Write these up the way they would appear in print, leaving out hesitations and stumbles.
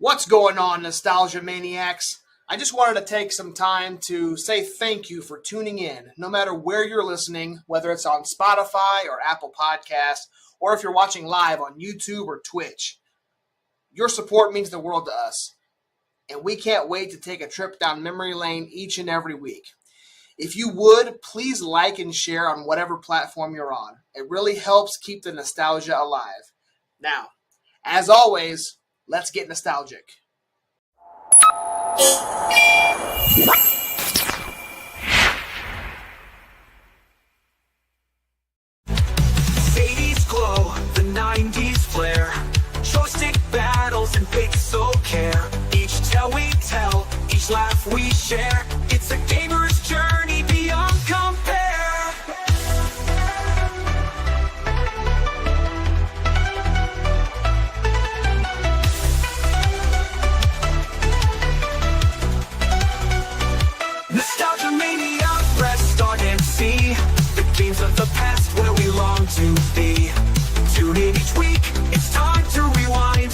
What's going on, Nostalgia Maniacs? I just wanted to take some time to say thank you for tuning in, no matter where you're listening, whether it's on Spotify or Apple Podcasts, or if you're watching live on YouTube or Twitch. Your support means the world to us, and we can't wait to take a trip down memory lane each and every week. If you would, please like and share on whatever platform you're on. It really helps keep the nostalgia alive. Now, as always, let's get nostalgic. '80s glow, the '90s flair, joystick battles and pixel care. Each tale we tell, each laugh we share. It's a gamer's journey beyond compare. Nostalgia Mania, press start and see the games of the past where we long to be. Tune in each week, it's time to rewind.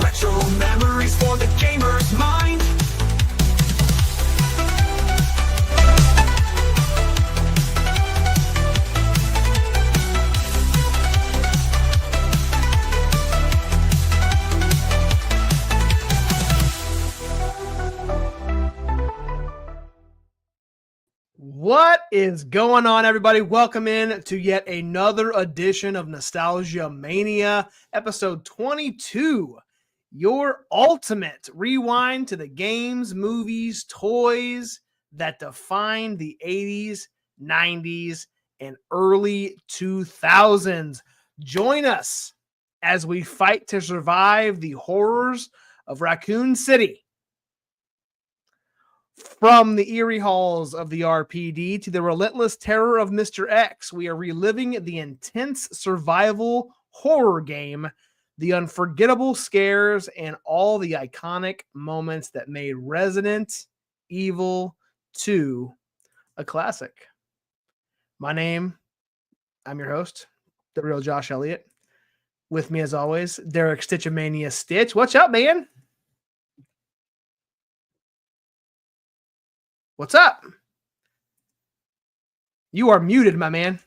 Retro memories for the gamer's mind. What is going on, everybody? Welcome in to yet another edition of Nostalgia Mania, episode 22. Your ultimate rewind to the games, movies, toys that defined the 80s, 90s, and early 2000s. Join us as we fight to survive the horrors of Raccoon City. From the eerie halls of the RPD to the relentless terror of Mr. X, we are reliving the intense survival horror game, the unforgettable scares, and all the iconic moments that made Resident Evil 2 a classic. I'm your host, the real Josh Elliott. With me, as always, Derrick Stich Mania Stich. What's up, man? What's up? You are muted, my man.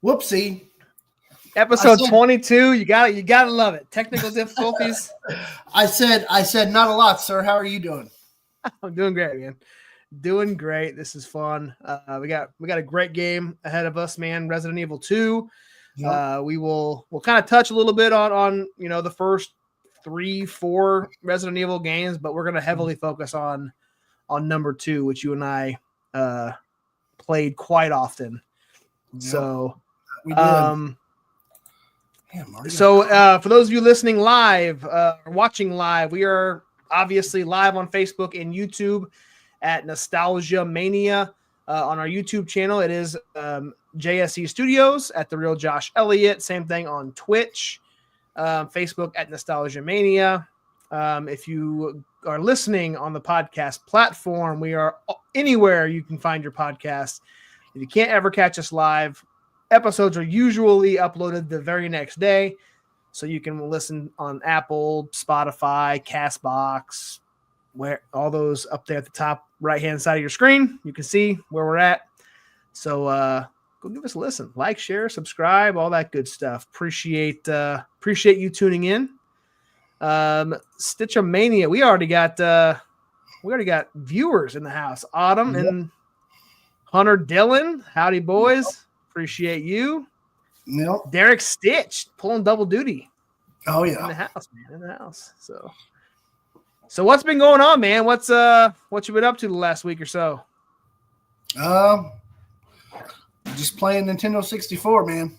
Whoopsie. Episode 22. You gotta love it. Technical difficulties. I said not a lot, sir. How are you doing? I'm doing great, man. Doing great. This is fun. We got a great game ahead of us, man. Resident Evil 2. Yep. We'll kind of touch a little bit on the first 3-4 Resident Evil games, but we're gonna heavily focus on number 2, which you and I played quite often. Yep. So we did. For those of you listening live, or watching live, we are obviously live on Facebook and YouTube at Nostalgia Mania. On our YouTube channel, it is JSE Studios at The Real Josh Elliott. Same thing on Twitch, Facebook at Nostalgia Mania. If you are listening on the podcast platform, we are anywhere you can find your podcast. If you can't ever catch us live, episodes are usually uploaded the very next day, so you can listen on Apple, Spotify, Castbox, where all those up there at the top right-hand side of your screen. You can see where we're at. So go give us a listen. Like, share, subscribe, all that good stuff. Appreciate you tuning in. Stitch Mania. We already got viewers in the house. Autumn and Hunter Dillon. Howdy, boys. Appreciate you. Yep. Derrick Stich pulling double duty. Oh yeah. In the house, man. In the house. So what's been going on, man? What you been up to the last week or so? Just playing Nintendo 64, man.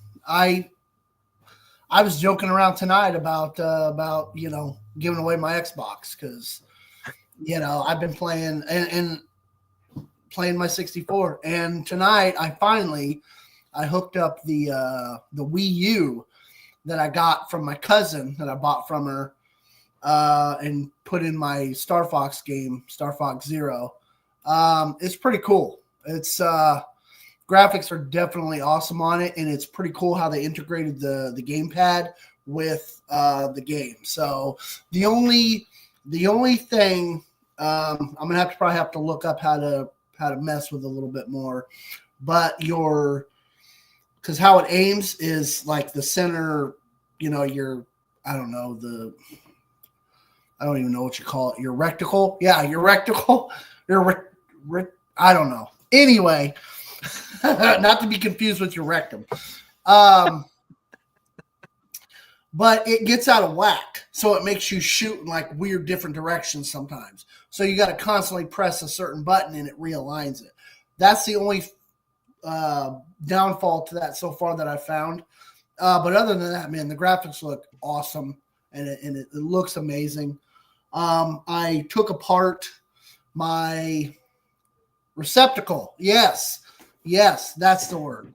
I was joking around tonight about giving away my Xbox because I've been playing and playing my 64, and tonight I hooked up the Wii U that I got from my cousin that I bought from her and put in my Star Fox game, Star Fox Zero. It's pretty cool. It's graphics are definitely awesome on it, and it's pretty cool how they integrated the gamepad with the game. So the only thing I'm gonna probably have to look up how to mess with a little bit more, but because how it aims is like the center, I don't even know what you call it. Your reticle. Yeah, your reticle. I don't know. Anyway, not to be confused with your rectum. But it gets out of whack. So it makes you shoot in like weird different directions sometimes. So you got to constantly press a certain button and it realigns it. That's the only downfall to that so far that I found. But other than that, man, the graphics look awesome and it looks amazing. I took apart my receptacle. Yes, that's the word.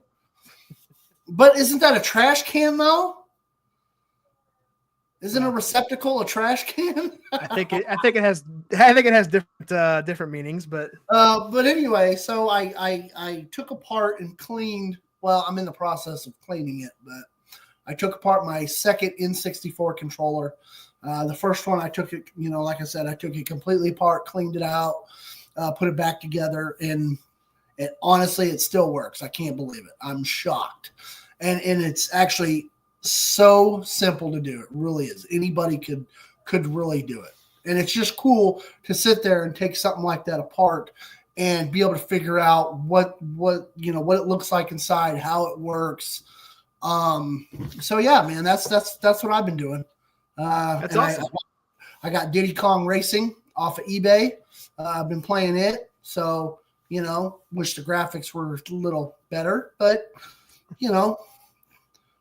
But isn't that a trash can though? Isn't a receptacle a trash can? I think it has different meanings, but anyway, so I took apart and cleaned. Well, I'm in the process of cleaning it, but I took apart my second N64 controller. The first one I took it, like I said, I took it completely apart, cleaned it out, put it back together, and honestly, it still works. I can't believe it. I'm shocked, and it's actually so simple to do. It really is. Anybody could really do it. And it's just cool to sit there and take something like that apart and be able to figure out what it looks like inside, how it works. So yeah, man, that's what I've been doing. That's awesome. I got Diddy Kong Racing off of eBay. I've been playing it. So, wish the graphics were a little better, but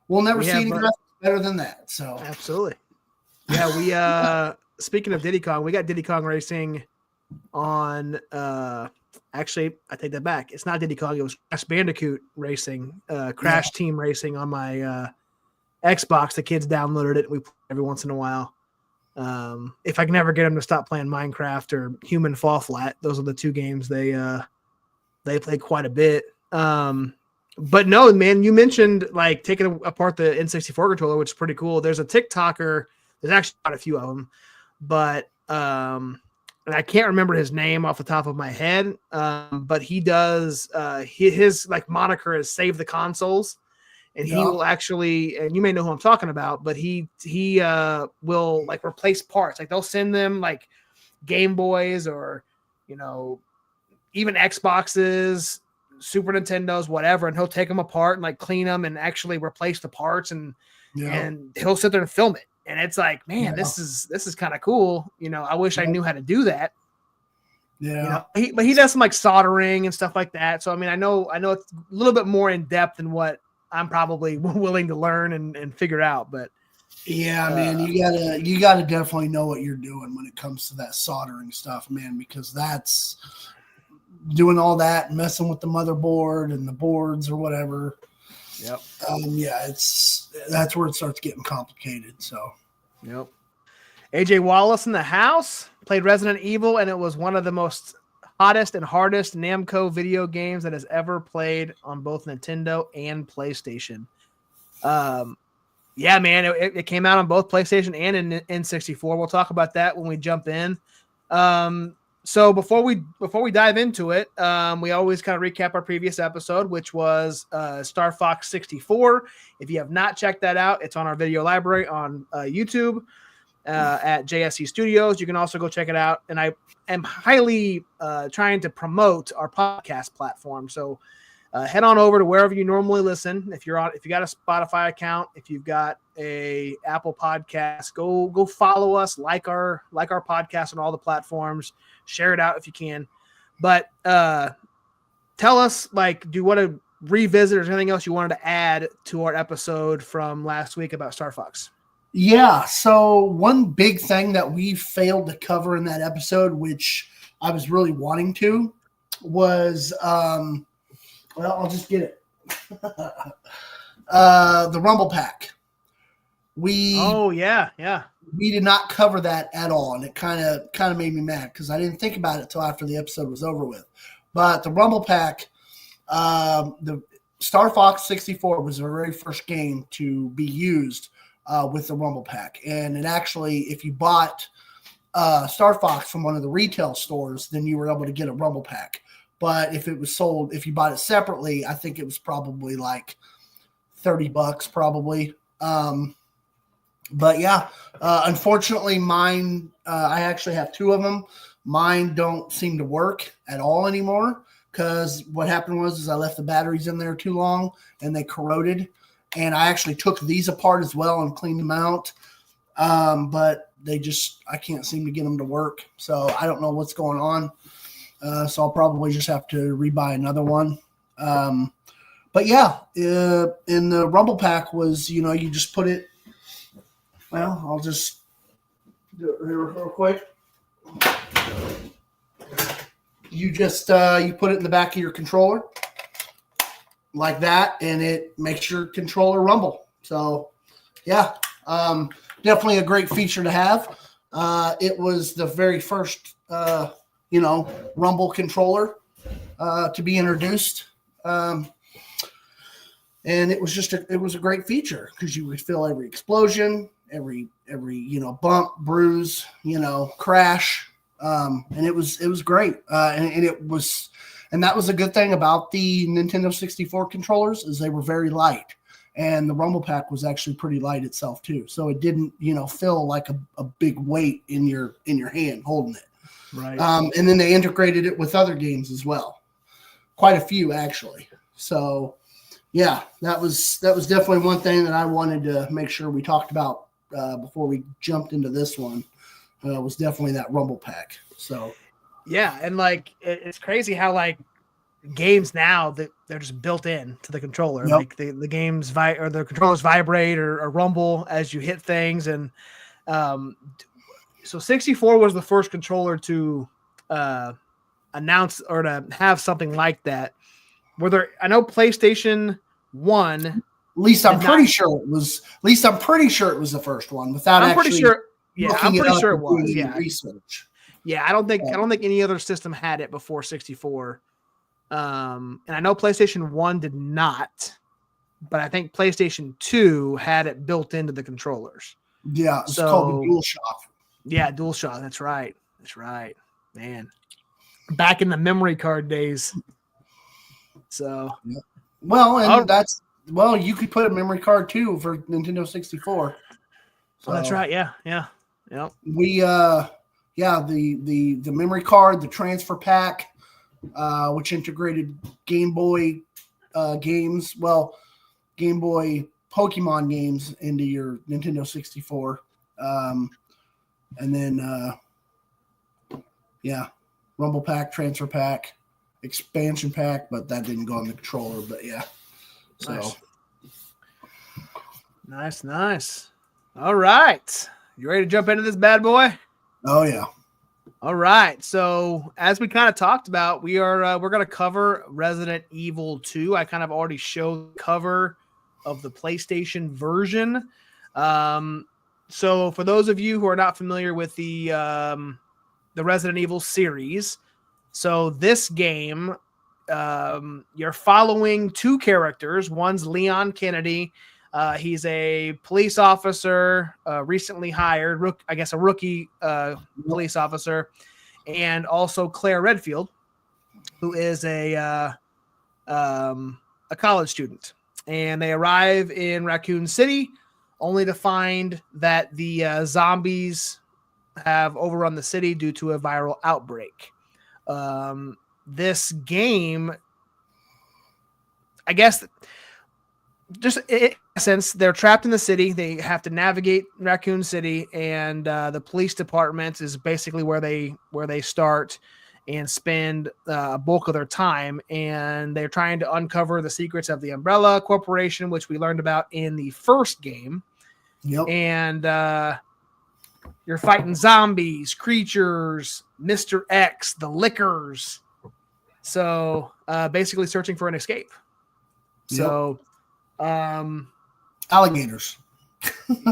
we'll never see any graphics better than that. So absolutely. Yeah, we speaking of Diddy Kong, we got Diddy Kong Racing on actually, I take that back. It's not Diddy Kong, it was Crash Bandicoot Racing, Crash Team Racing on my Xbox. The kids downloaded it. We play every once in a while. If I can ever get them to stop playing Minecraft or Human Fall Flat, those are the two games they play quite a bit. But no, man, you mentioned like taking apart the N64 controller, which is pretty cool. There's a TikToker. There's actually quite a few of them, but and I can't remember his name off the top of my head. But he does his like moniker is Save the Consoles, and he will actually, and you may know who I'm talking about, but he will like replace parts. Like they'll send them like Game Boys or even Xboxes, Super Nintendos, whatever, and he'll take them apart and like clean them and actually replace the parts, and he'll sit there and film it. And it's like, man, this is kind of cool. I wish I knew how to do that. Yeah. But he does some like soldering and stuff like that. So I mean, I know it's a little bit more in depth than what I'm probably willing to learn and figure out. But yeah, man, you gotta definitely know what you're doing when it comes to that soldering stuff, man, because that's doing all that and messing with the motherboard and the boards or whatever. Yep. That's where it starts getting complicated. So, yep. AJ Wallace in the house played Resident Evil, and it was one of the most hottest and hardest Namco video games that has ever played on both Nintendo and PlayStation. Yeah, man, it came out on both PlayStation and in N64. We'll talk about that when we jump in. So before we dive into it, we always kind of recap our previous episode, which was Star Fox 64. If you have not checked that out, it's on our video library on YouTube at JSC Studios. You can also go check it out. And I am highly trying to promote our podcast platform. So head on over to wherever you normally listen. If you got a Spotify account, if you've got a Apple Podcast, go follow us, like our podcast on all the platforms. Share it out if you can. But tell us, like, do you want to revisit or is there anything else you wanted to add to our episode from last week about Star Fox? Yeah, so one big thing that we failed to cover in that episode, which I was really wanting to, was well, I'll just get it. The Rumble Pack. We did not cover that at all, and it kind of made me mad because I didn't think about it till after the episode was over with. But the Rumble Pack, The Star Fox 64 was the very first game to be used with the Rumble Pack. And it actually, if you bought Star Fox from one of the retail stores, then you were able to get a Rumble Pack. But if it was sold, if you bought it separately, I think it was probably like $30 probably. But yeah, unfortunately mine, I actually have two of them. Mine don't seem to work at all anymore because what happened was I left the batteries in there too long and they corroded. And I actually took these apart as well and cleaned them out. But I can't seem to get them to work. So I don't know what's going on. So I'll probably just have to rebuy another one. But yeah, in the Rumble Pack was, you just put it. Well, I'll just do it here real quick. You just you put it in the back of your controller like that, and it makes your controller rumble. So yeah, definitely a great feature to have. It was the very first rumble controller to be introduced. And it was a great feature because you would feel every explosion, every bump, bruise, crash. And it was great. And that was a good thing about the Nintendo 64 controllers is they were very light. And the Rumble Pack was actually pretty light itself too. So it didn't, feel like a big weight in your hand holding it. Right. And then they integrated it with other games as well. Quite a few actually. So yeah, that was definitely one thing that I wanted to make sure we talked about before we jumped into this one. Was definitely that Rumble Pack. So yeah, and like it's crazy how like games now that they're just built in to the controller. Yep. Like the games or the controllers vibrate or rumble as you hit things. And so 64 was the first controller to announce or to have something like that. I know PlayStation 1. At least I'm pretty sure it was the first one without I'm actually pretty sure. Yeah, I'm pretty sure it was. doing Yeah. research. Yeah, I don't think any other system had it before 64. And I know PlayStation 1 did not, but I think PlayStation 2 had it built into the controllers. Yeah, it's called the DualShock. Yeah, DualShock. That's right. Man. Back in the memory card days. So you could put a memory card too for Nintendo 64. So that's right. Yeah. Yep. We the memory card, the transfer pack, which integrated Game Boy games, Game Boy Pokemon games into your Nintendo 64. And then Rumble Pack, transfer pack, expansion pack, but that didn't go on the controller, but yeah. So nice. All right. You ready to jump into this bad boy? Oh yeah. All right. So as we kind of talked about, we're going to cover Resident Evil 2. I kind of already showed the cover of the PlayStation version. So for those of you who are not familiar with the Resident Evil series, so this game, you're following two characters. One's Leon Kennedy. He's a police officer, recently hired, a rookie police officer, and also Claire Redfield, who is a college student. And they arrive in Raccoon City, only to find that the zombies have overrun the city due to a viral outbreak. This game, I guess, just in essence, they're trapped in the city. They have to navigate Raccoon City, and the police department is basically where they start and spend a bulk of their time. And they're trying to uncover the secrets of the Umbrella Corporation, which we learned about in the first game. Yep. And you're fighting zombies, creatures, Mr. X, the Lickers. So basically searching for an escape. So alligators.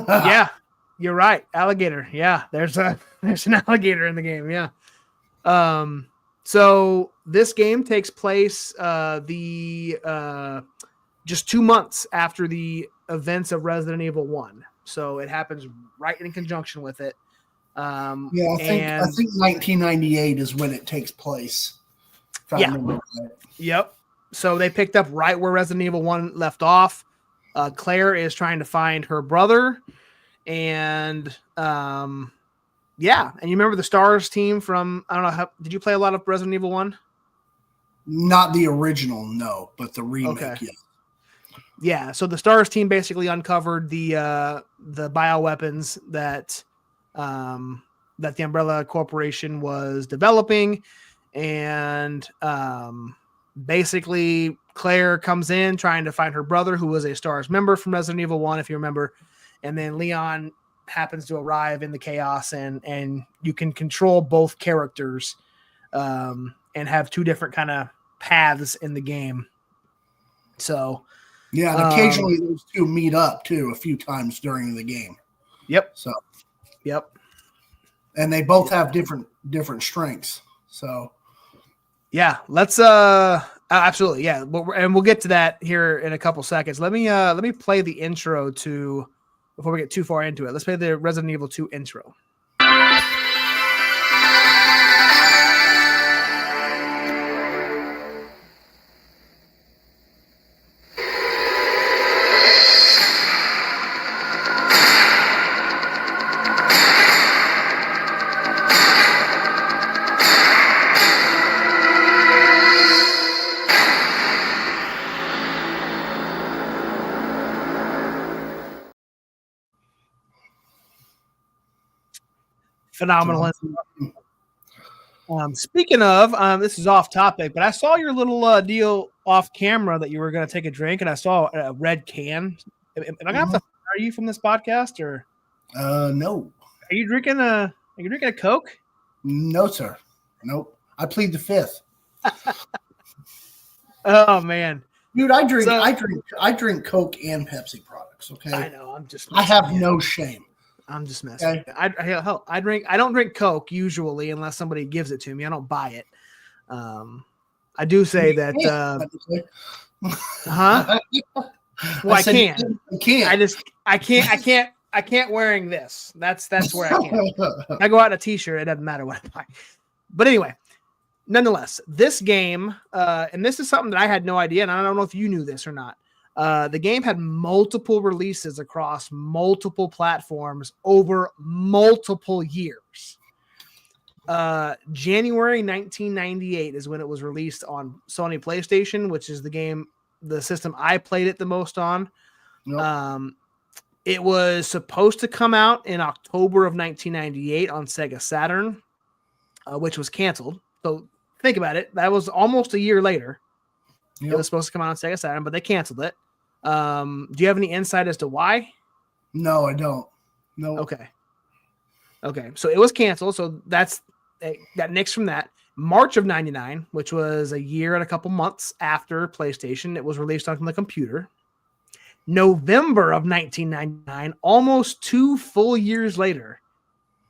Yeah, you're right. Alligator. Yeah, there's an alligator in the game. Yeah. So this game takes place just 2 months after the events of Resident Evil 1. So it happens right in conjunction with it. I think 1998 is when it takes place. If I remember right. Yep. So they picked up right where Resident Evil 1 left off. Claire is trying to find her brother. And and you remember the Stars team from, I don't know, did you play a lot of Resident Evil 1? Not the original, no, but the remake, yeah. Yeah, so the Stars team basically uncovered the bioweapons that the Umbrella Corporation was developing, and basically Claire comes in trying to find her brother, who was a Stars member from Resident Evil 1, if you remember, and then Leon happens to arrive in the chaos, and you can control both characters and have two different kind of paths in the game. So yeah, and occasionally those two meet up too a few times during the game. Yep. So yep. And they both have different strengths. So yeah, let's absolutely, yeah, and we'll get to that here in a couple seconds. Let me play the intro before we get too far into it. Let's play the Resident Evil 2 intro. Phenomenal. Speaking of, this is off topic, but I saw your little deal off camera that you were going to take a drink, and I saw a red can. Am I going to have to fire you from this podcast, or? No. Are you drinking a Coke? No, sir. Nope. I plead the fifth. Oh man, dude, I drink Coke and Pepsi products. Okay, I know. I have no shame. I'm just messing. Okay. I don't drink Coke usually unless somebody gives it to me. I don't buy it. I do say that. Huh? Well, I can't. You can't. I can't wearing this. That's where I can't. I go out in a t-shirt. It doesn't matter what I buy. But anyway, nonetheless, this game, and this is something that I had no idea, and I don't know if you knew this or not. The game had multiple releases across multiple platforms over multiple years. January 1998 is when it was released on Sony PlayStation, which is the system I played it the most on. Nope. It was supposed to come out in October of 1998 on Sega Saturn, which was canceled. So think about it. That was almost a year later. Yep. It was supposed to come out on Sega Saturn, but they canceled it. Do you have any insight as to why? No, I don't. No. Okay. So it was canceled. So that nixed from that. March of 99, which was a year and a couple months after PlayStation, it was released on the computer. November of 1999, almost 2 full years later,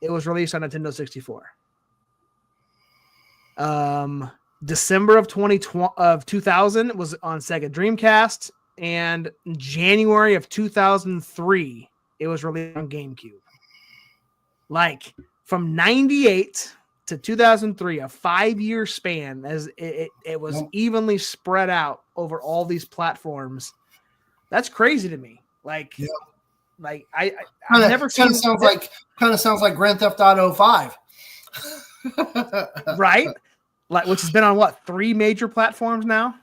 it was released on Nintendo 64. December of 2000 was on Sega Dreamcast, and January of 2003 it was released on GameCube. Like from 98 to 2003, a 5-year span, as it was evenly spread out over all these platforms. That's crazy to me. Like I've never seen. Kind of sounds like Grand Theft Auto 5, right? Like, which has been on what, 3 major platforms now?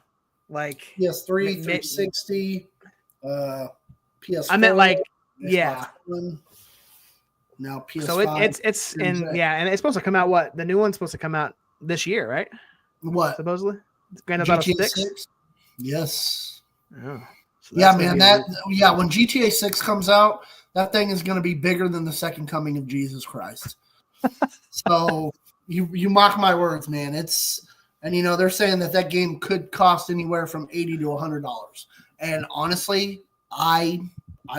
Like, yes, 360, PS4. I meant like, yeah. Now PS5. So it's and it's supposed to come out. What, the new one's supposed to come out this year, right? What, supposedly? Grand Theft Auto 6? Yes. Oh. So yeah, man. When GTA 6 comes out, that thing is going to be bigger than the second coming of Jesus Christ. So you mock my words, man. They're saying that game could cost anywhere from $80 to $100, and honestly, I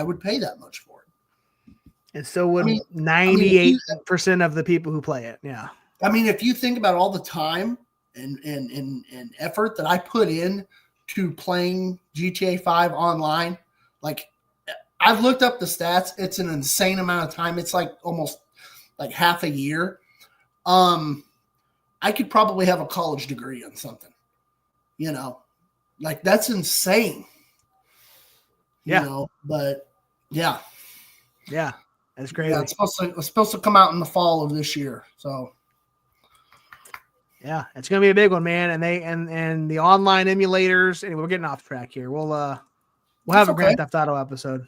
would pay that much for it. And so would 98% of the people who play it. Yeah. I mean, if you think about all the time and effort that I put in to playing GTA 5 online. Like, I've looked up the stats. It's an insane amount of time. It's like almost like half a year. I could probably have a college degree in something, like that's insane. But yeah, that's crazy. Yeah, it's supposed to come out in the fall of this year. So yeah, it's gonna be a big one, man. And the online emulators. Anyway, we're getting off track here. We'll have a Grand Theft Auto episode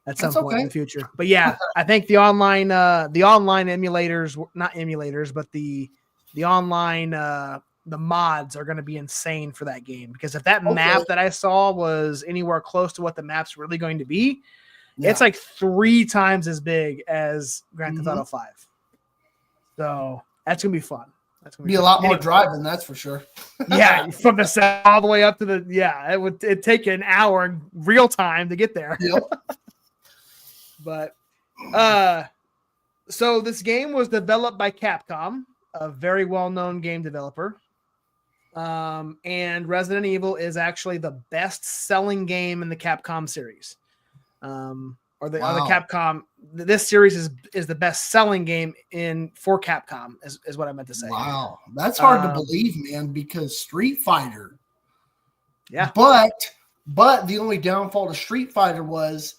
at some point in the future. But yeah, I think the online emulators, not emulators, but the online the mods are going to be insane for that game, because if that map that I saw was anywhere close to what the map's really going to be, it's like 3 times as big as Grand Theft Auto 5. So that's gonna be fun. That's gonna be a lot more driving, that's for sure. Yeah, from the south all the way up to it'd take you an hour in real time to get there. Yep. But so this game was developed by Capcom, a very well-known game developer. And Resident Evil is actually the best-selling game in the Capcom series. Or the Capcom. This series is the best-selling game for Capcom, is what I meant to say. Wow, that's hard to believe, man, because Street Fighter. Yeah. But the only downfall to Street Fighter was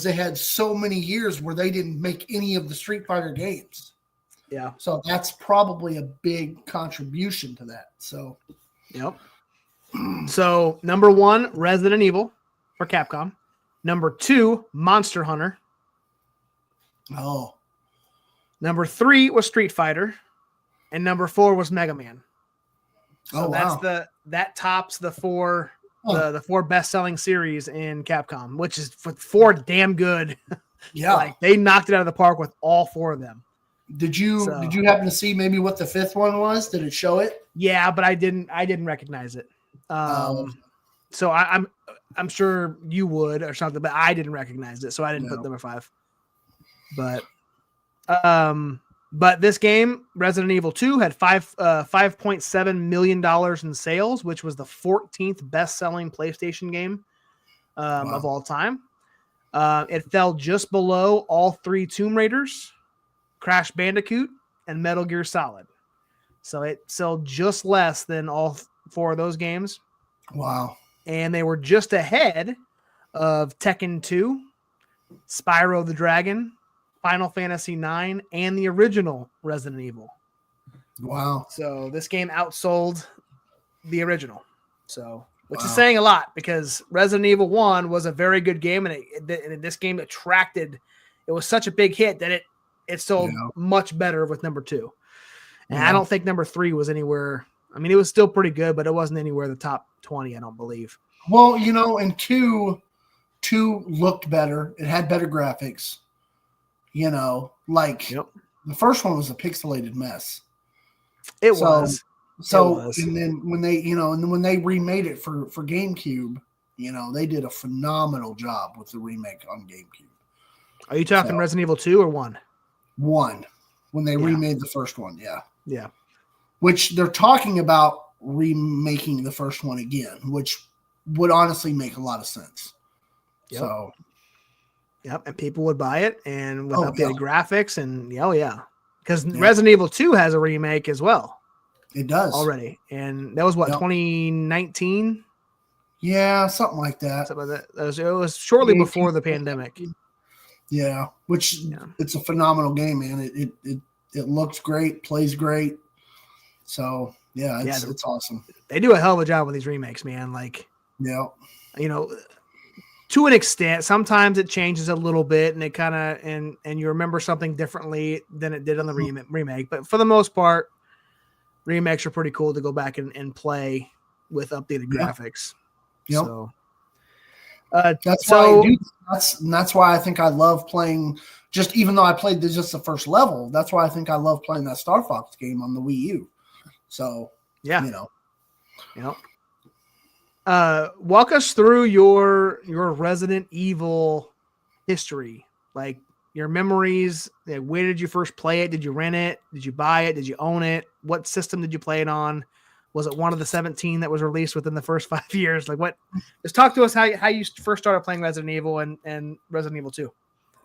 they had so many years where they didn't make any of the Street Fighter games. Yeah. So that's probably a big contribution to that. So, yep. So number 1, Resident Evil for Capcom. Number 2, Monster Hunter. Oh. Number 3 was Street Fighter, and number 4 was Mega Man. So that tops the 4 the 4 best-selling series in Capcom, which is 4 damn good. Yeah. Like, they knocked it out of the park with all 4 of them. Did you happen to see maybe what the 5th one was? Did it show it? Yeah, but I didn't recognize it. So I'm sure you would or something, but I didn't recognize it, so I didn't put number 5. But this game, Resident Evil 2, had $5.7 million in sales, which was the 14th best-selling PlayStation game of all time. It fell just below all 3 Tomb Raiders, Crash Bandicoot, and Metal Gear Solid. So it sold just less than all 4 of those games. Wow. And they were just ahead of Tekken 2, Spyro the Dragon, Final Fantasy IX, and the original Resident Evil. Wow. So this game outsold the original. So, which is saying a lot, because Resident Evil 1 was a very good game, and this game attracted, it was such a big hit that it sold much better with number 2. And I don't think number 3 was anywhere. I mean, it was still pretty good, but it wasn't anywhere in the top 20, I don't believe. Well, and 2 looked better. It had better graphics. The first one was a pixelated mess. It was. And then when they remade it for GameCube, they did a phenomenal job with the remake on GameCube. Are you talking Resident Evil 2 or 1? 1, when they remade the first one, yeah. Yeah. Which they're talking about remaking the first one again, which would honestly make a lot of sense. Yep. So, and people would buy it, and with updated graphics, and because Resident Evil 2 has a remake as well. It does already, and that was 2019. Yeah, something like that. Something like that. It was shortly before the pandemic. Yeah, which it's a phenomenal game, man. It looks great, plays great. So it's awesome. They do a hell of a job with these remakes, man. Like, to an extent, sometimes it changes a little bit, and it kind of and you remember something differently than it did on the remake. But for the most part, remakes are pretty cool to go back and play with updated graphics. Yep. So, that's why I think I love playing. Just even though I played just the first level, that's why I think I love playing that Star Fox game on the Wii U. So walk us through your Resident Evil history, like your memories. Like, where did you first play it? Did you rent it? Did you buy it? Did you own it? What system did you play it on? Was it one of the 17 that was released within the first 5 years? Like what? Just talk to us how you first started playing Resident Evil and Resident Evil 2.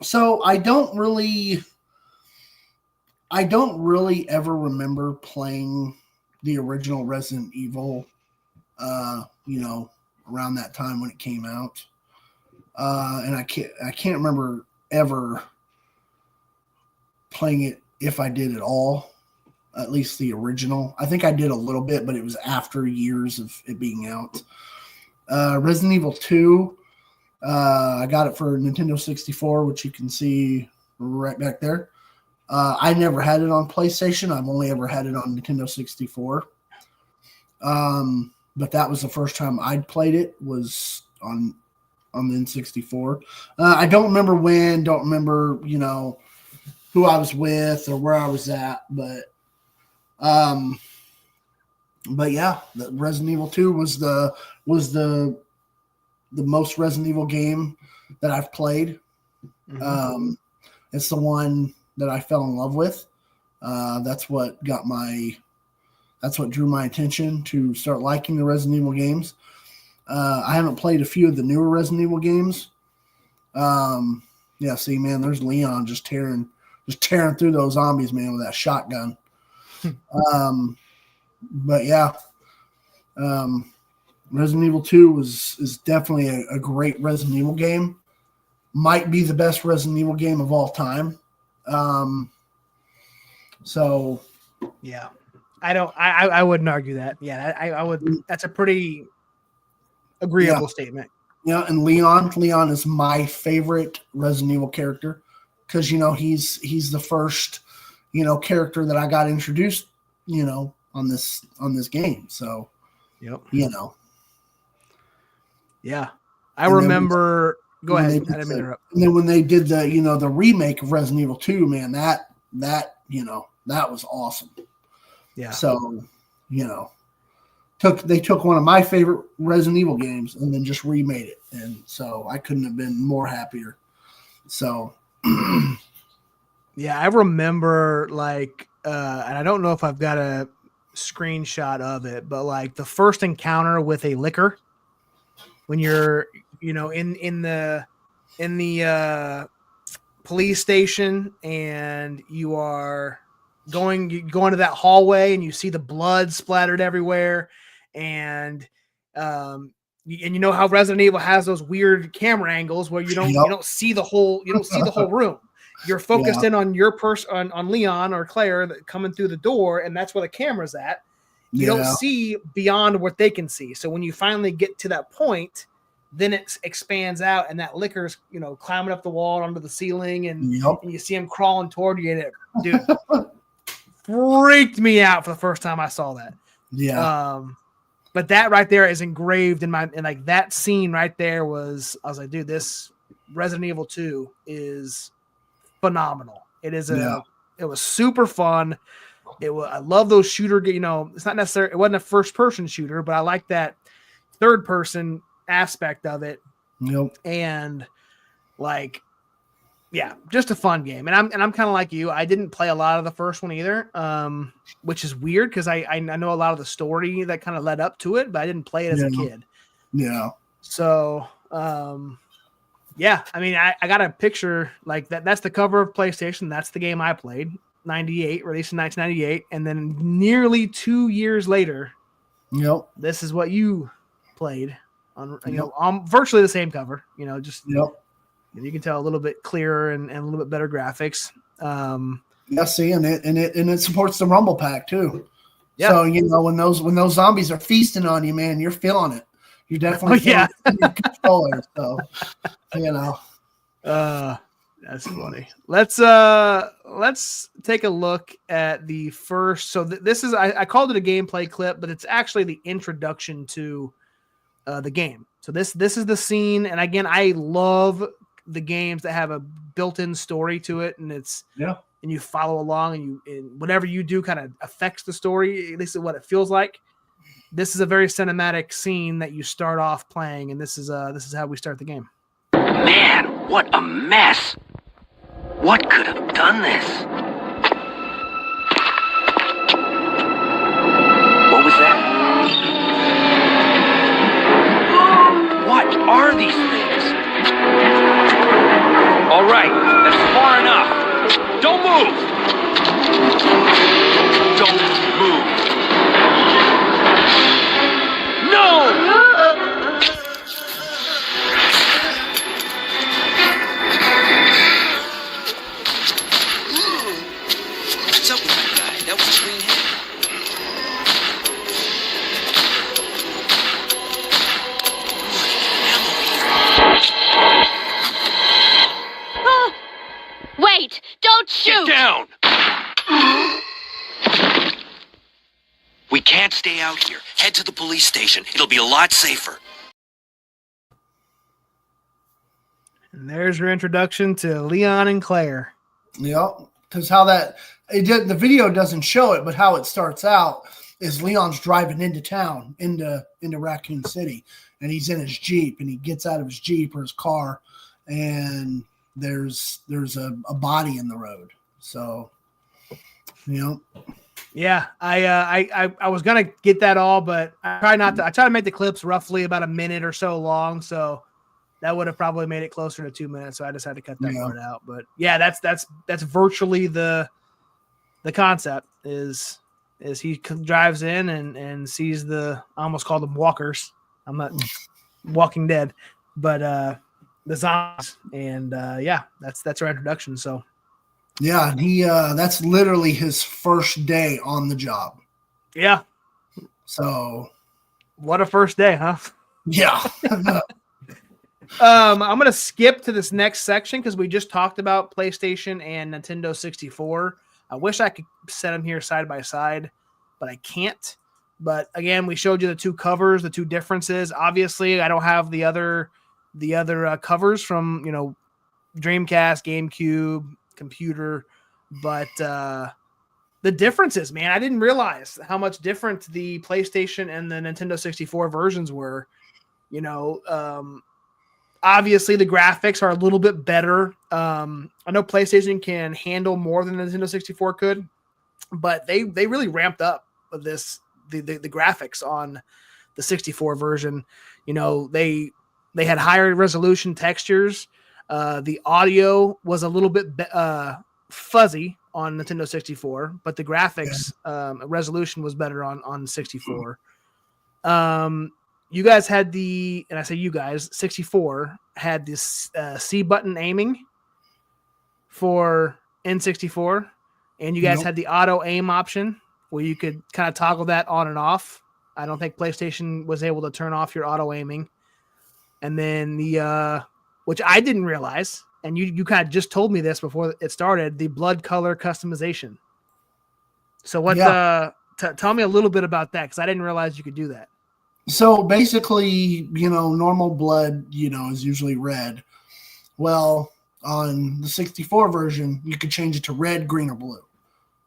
So I don't really ever remember playing the original Resident Evil, around that time when it came out. And I can't remember ever playing it if I did at all, at least the original. I think I did a little bit, but it was after years of it being out. Resident Evil 2, I got it for Nintendo 64, which you can see right back there. I never had it on PlayStation. I've only ever had it on Nintendo 64. But that was the first time I'd played it, was on the N64. I don't remember when, don't remember, who I was with or where I was at, but yeah, the Resident Evil 2 was the most Resident Evil game that I've played. Mm-hmm. It's the one that I fell in love with. That's what drew my attention to start liking the Resident Evil games. I haven't played a few of the newer Resident Evil games. Yeah, see, man, there's Leon just tearing through those zombies, man, with that shotgun. But yeah, Resident Evil 2 is definitely a great Resident Evil game. Might be the best Resident Evil game of all time. So yeah, I wouldn't argue that. Yeah, I would. That's a pretty agreeable statement. Yeah, and Leon is my favorite Resident Evil character because he's the first character that I got introduced on this game. So yep. Yeah. I remember. Go ahead. I didn't mean to interrupt. And then when they did the remake of Resident Evil 2, man, that was awesome. Yeah. So they took one of my favorite Resident Evil games and then just remade it, and so I couldn't have been more happier. So yeah, I remember and I don't know if I've got a screenshot of it, but like the first encounter with a licker when you're in the police station and you go into that hallway and you see the blood splattered everywhere, and how Resident Evil has those weird camera angles where you don't see the whole room. You're focused in on your person, on Leon or Claire coming through the door, and that's where the camera's at. You don't see beyond what they can see. So when you finally get to that point, then it expands out, and that licker's climbing up the wall onto the ceiling, and you see him crawling toward you. And it, dude, freaked me out for the first time I saw that. Yeah. But that right there is engraved in and that scene right there I was like, dude, this Resident Evil 2 is phenomenal. It was super fun. I love those shooter. It's not necessarily, it wasn't a first person shooter, but I like that third person aspect of it. Yep. And just a fun game. And I'm kind of like you. I didn't play a lot of the first one either, which is weird because I know a lot of the story that kind of led up to it, but I didn't play it as a kid. Yeah. So, I mean, I got a picture like that. That's the cover of PlayStation. That's the game I played. 98, released in 1998, and then nearly 2 years later, this is what you played on. On virtually the same cover. Just you can tell a little bit clearer and a little bit better graphics. See, and it supports the Rumble Pack too. Yeah. So when those zombies are feasting on you, man, you're feeling it. You're definitely feeling it in your controller. So that's funny. Let's take a look at the first. So this is I called it a gameplay clip, but it's actually the introduction to the game. So this is the scene, and again, I love the games that have a built-in story to it, and and you follow along, and whatever you do kind of affects the story, at least what it feels like. This is a very cinematic scene that you start off playing, and this is how we start the game. Man, what a mess! What could have done this? What was that? What are these things? All right, that's far enough. Don't move! Don't move. No! What's up with that guy? That was a green head. Wait! Don't shoot! Get down! We can't stay out here. Head to the police station. It'll be a lot safer. And there's your introduction to Leon and Claire. Yep. Because how that the video doesn't show it, but how it starts out is Leon's driving into town, into Raccoon City, and he's in his Jeep, and he gets out of his Jeep or his car, and there's a body in the road. So, Yeah, I was gonna get that all, but I try not to. I try to make the clips roughly about a minute or so long, so that would have probably made it closer to 2 minutes. So I just had to cut that part out. But yeah, that's virtually the concept is he drives in and sees I almost called them walkers. I'm not Walking Dead, but the zombies, and yeah, that's our introduction. So. Yeah, he that's literally his first day on the job. Yeah. So what a first day, huh? Yeah. I'm gonna skip to this next section because we just talked about PlayStation and Nintendo 64. I wish I could set them here side by side, but I can't. But again, we showed you the two covers, the two differences. Obviously, I don't have the other covers from Dreamcast, GameCube, computer, but the differences, man, I didn't realize how much different the PlayStation and the Nintendo 64 versions were. Obviously the graphics are a little bit better. I know PlayStation can handle more than Nintendo 64 could, but they really ramped up the graphics on the 64 version. They had higher resolution textures. The audio was a little bit fuzzy on Nintendo 64, but the graphics resolution was better on 64. You guys had and I say you guys, 64 had this C button aiming for N64, and you guys had the auto aim option where you could kind of toggle that on and off. I don't think PlayStation was able to turn off your auto aiming. And then which I didn't realize, and you kind of just told me this before it started, the blood color customization. So what? Tell me a little bit about that, because I didn't realize you could do that. So basically, normal blood, is usually red. Well, on the 64 version, you could change it to red, green, or blue.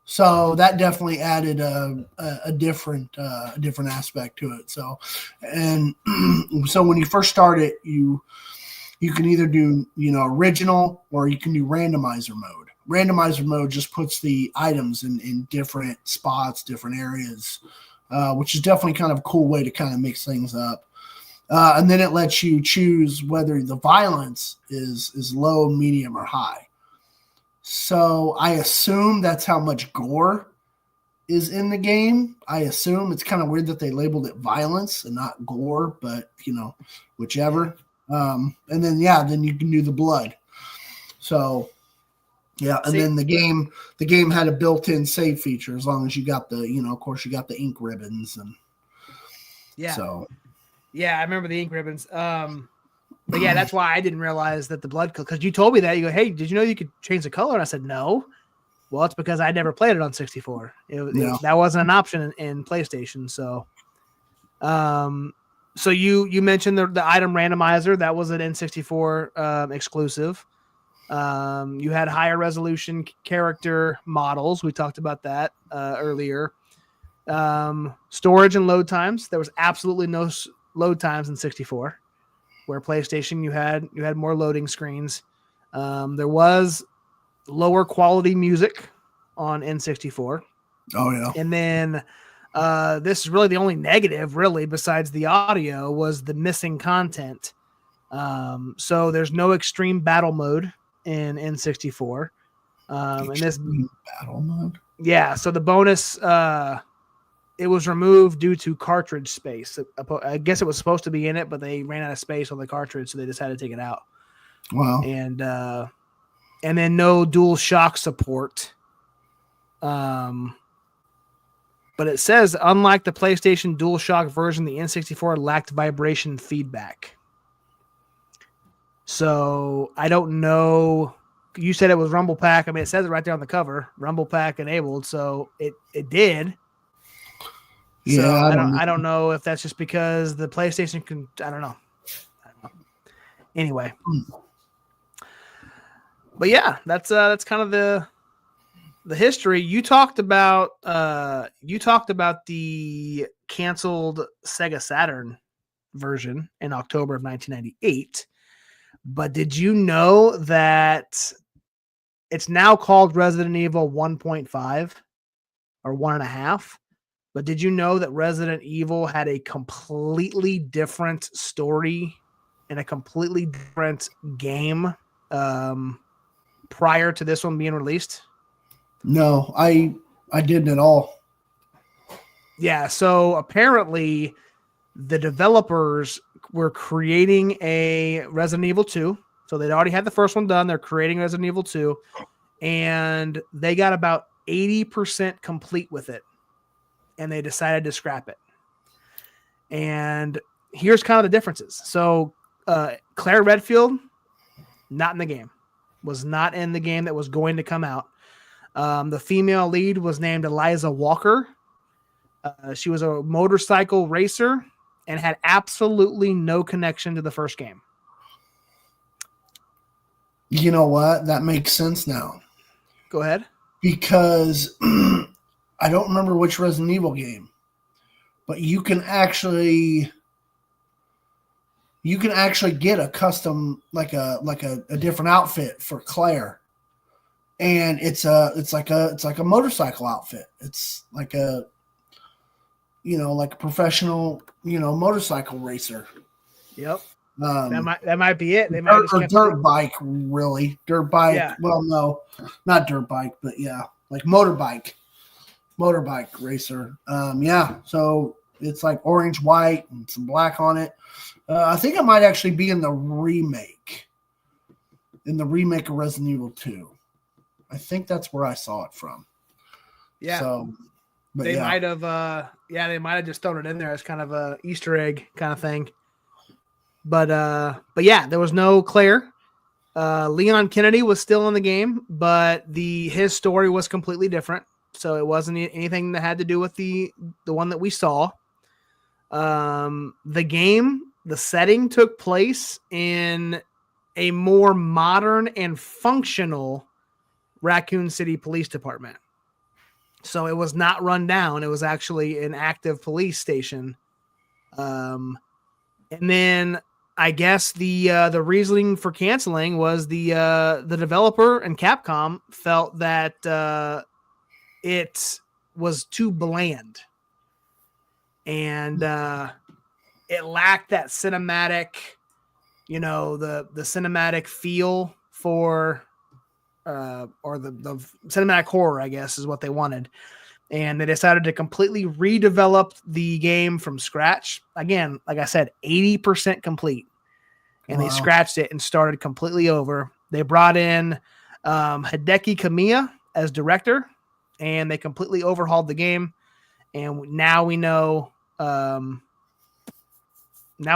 So that definitely added a different aspect to it. So, and so when you first start it, you can either do original, or you can do randomizer mode. Randomizer mode just puts the items in different spots, different areas, which is definitely kind of a cool way to kind of mix things up. And then it lets you choose whether the violence is low, medium, or high. So I assume that's how much gore is in the game. I assume it's kind of weird that they labeled it violence and not gore, but whichever. And then then you can do the blood. So and then the game had a built-in save feature as long as you got the of course you got the ink ribbons and I remember the ink ribbons. But yeah, that's why I didn't realize that the blood, because you told me that. You go, hey, did you know you could change the color? And I said, no. Well, it's because I never played it on 64. That wasn't an option in PlayStation. So, so you mentioned the item randomizer. That was an N64 exclusive. You had higher resolution character models. We talked about that earlier. Storage and load times. There was absolutely no load times in 64. Where PlayStation you had more loading screens. There was lower quality music on N64. Oh yeah. And then This is really the only negative, really, besides the audio, was the missing content. So there's no extreme battle mode in N64. And this battle mode. Yeah, so the bonus it was removed due to cartridge space. I guess it was supposed to be in it, but they ran out of space on the cartridge, so they decided to take it out. Wow. And then no dual shock support. But it says, unlike the PlayStation DualShock version, the N64 lacked vibration feedback. So I don't know. You said it was Rumble Pack. I mean, it says it right there on the cover, Rumble Pack enabled. So it did. Yeah, so I don't know if that's just because the PlayStation can. I don't know. Anyway, but yeah, that's kind of the history. You talked about the canceled Sega Saturn version in October of 1998. But did you know that it's now called Resident Evil 1.5 or 1.5? But did you know that Resident Evil had a completely different story and a completely different game prior to this one being released? No, I didn't at all. Yeah, so apparently the developers were creating a Resident Evil 2. So they'd already had the first one done. They're creating Resident Evil 2. And they got about 80% complete with it. And they decided to scrap it. And here's kind of the differences. So Claire Redfield, not in the game. Was not in the game that was going to come out. The female lead was named Eliza Walker. She was a motorcycle racer and had absolutely no connection to the first game. You know what? That makes sense now. Go ahead. Because I don't remember which Resident Evil game, but you can actually get a custom, like a different outfit for Claire. And it's like a motorcycle outfit. It's like a professional, motorcycle racer. Yep. That might be it. They might or dirt bike, really. Dirt bike. Yeah. Well, no, not dirt bike, but yeah, like motorbike racer. Yeah. So it's like orange, white, and some black on it. I think it might actually be in the remake of Resident Evil 2. I think that's where I saw it from. Yeah. So, but they yeah. might have, they might have just thrown it in there as kind of a Easter egg kind of thing. But yeah, there was no Claire. Leon Kennedy was still in the game, but his story was completely different. So it wasn't anything that had to do with the one that we saw. The setting took place in a more modern and functional Raccoon City Police Department. So it was not run down. It was actually an active police station. And then I guess the reasoning for canceling was the developer and Capcom felt that it was too bland. And it lacked that cinematic, the cinematic feel for or the cinematic horror, I guess, is what they wanted. And they decided to completely redevelop the game from scratch. Again, like I said, 80% complete. And They scratched it and started completely over. They brought in Hideki Kamiya as director, and they completely overhauled the game. And now we know, now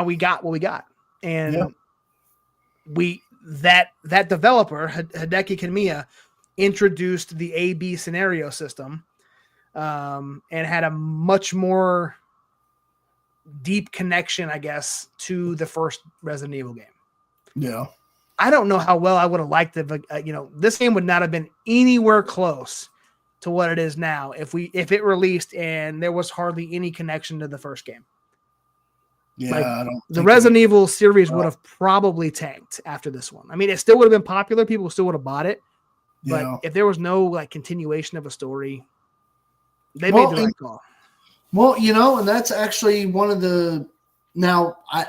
we got what we got. And that developer, Hideki Kamiya, introduced the A/B scenario system, and had a much more deep connection, I guess, to the first Resident Evil game. Yeah. I don't know how well I would have liked it. This game would not have been anywhere close to what it is now if it released and there was hardly any connection to the first game. Yeah, the Resident Evil series would have probably tanked after this one. I mean, it still would have been popular. People still would have bought it. But if there was no continuation of a story, they made the right call. Well, and that's actually one of the. Now, I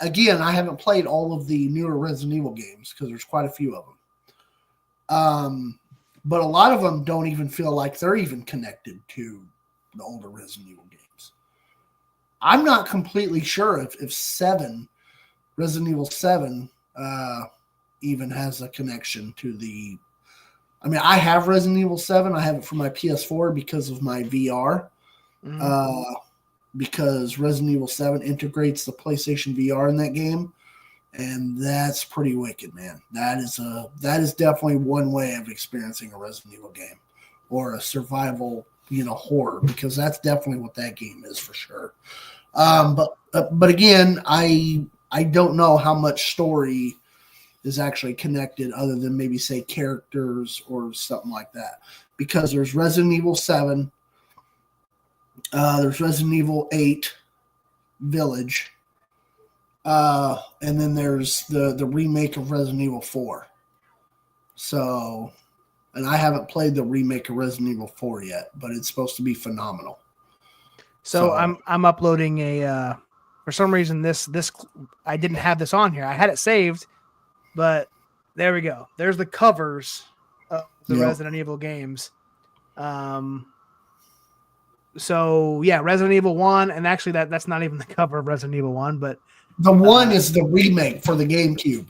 haven't played all of the newer Resident Evil games because there's quite a few of them. But a lot of them don't even feel like they're even connected to the older Resident Evil games. I'm not completely sure if Resident Evil 7, even has a connection to the. I mean, I have Resident Evil 7. I have it for my PS4 because of my VR. Mm-hmm. Because Resident Evil 7 integrates the PlayStation VR in that game, and that's pretty wicked, man. That is definitely one way of experiencing a Resident Evil game or a survival, horror, because that's definitely what that game is for sure. But again, I don't know how much story is actually connected other than maybe say characters or something like that, because there's Resident Evil 7. There's Resident Evil 8 Village. And then there's the remake of Resident Evil 4. So, and I haven't played the remake of Resident Evil 4 yet, but it's supposed to be phenomenal. So I'm uploading for some reason this I didn't have this on here. I had it saved, but there we go. There's the covers of the Resident Evil games. So yeah, Resident Evil 1, and actually that's not even the cover of Resident Evil 1, but the one is the remake for the GameCube.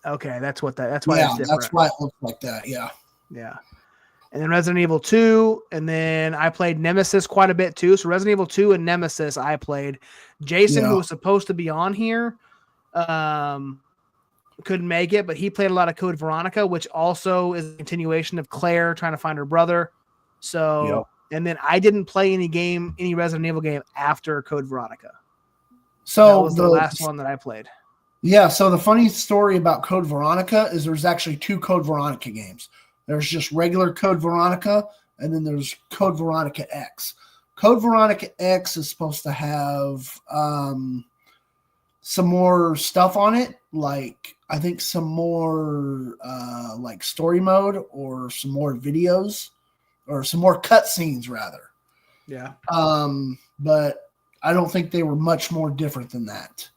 Okay, that's why it's different. That's why it looks like that. Yeah. And then Resident Evil 2, and then I played Nemesis quite a bit too. So Resident Evil 2 and Nemesis I played. Jason, who was supposed to be on here, couldn't make it, but he played a lot of Code Veronica, which also is a continuation of Claire trying to find her brother. So and then I didn't play any Resident Evil game after Code Veronica. So that was the last one that I played. Yeah, so the funny story about Code Veronica is there's actually 2 Code Veronica games. There's just regular Code Veronica, and then there's Code Veronica X. Code Veronica X is supposed to have some more stuff on it, like I think some more like story mode or some more videos. Or some more cutscenes, rather. Yeah. But I don't think they were much more different than that.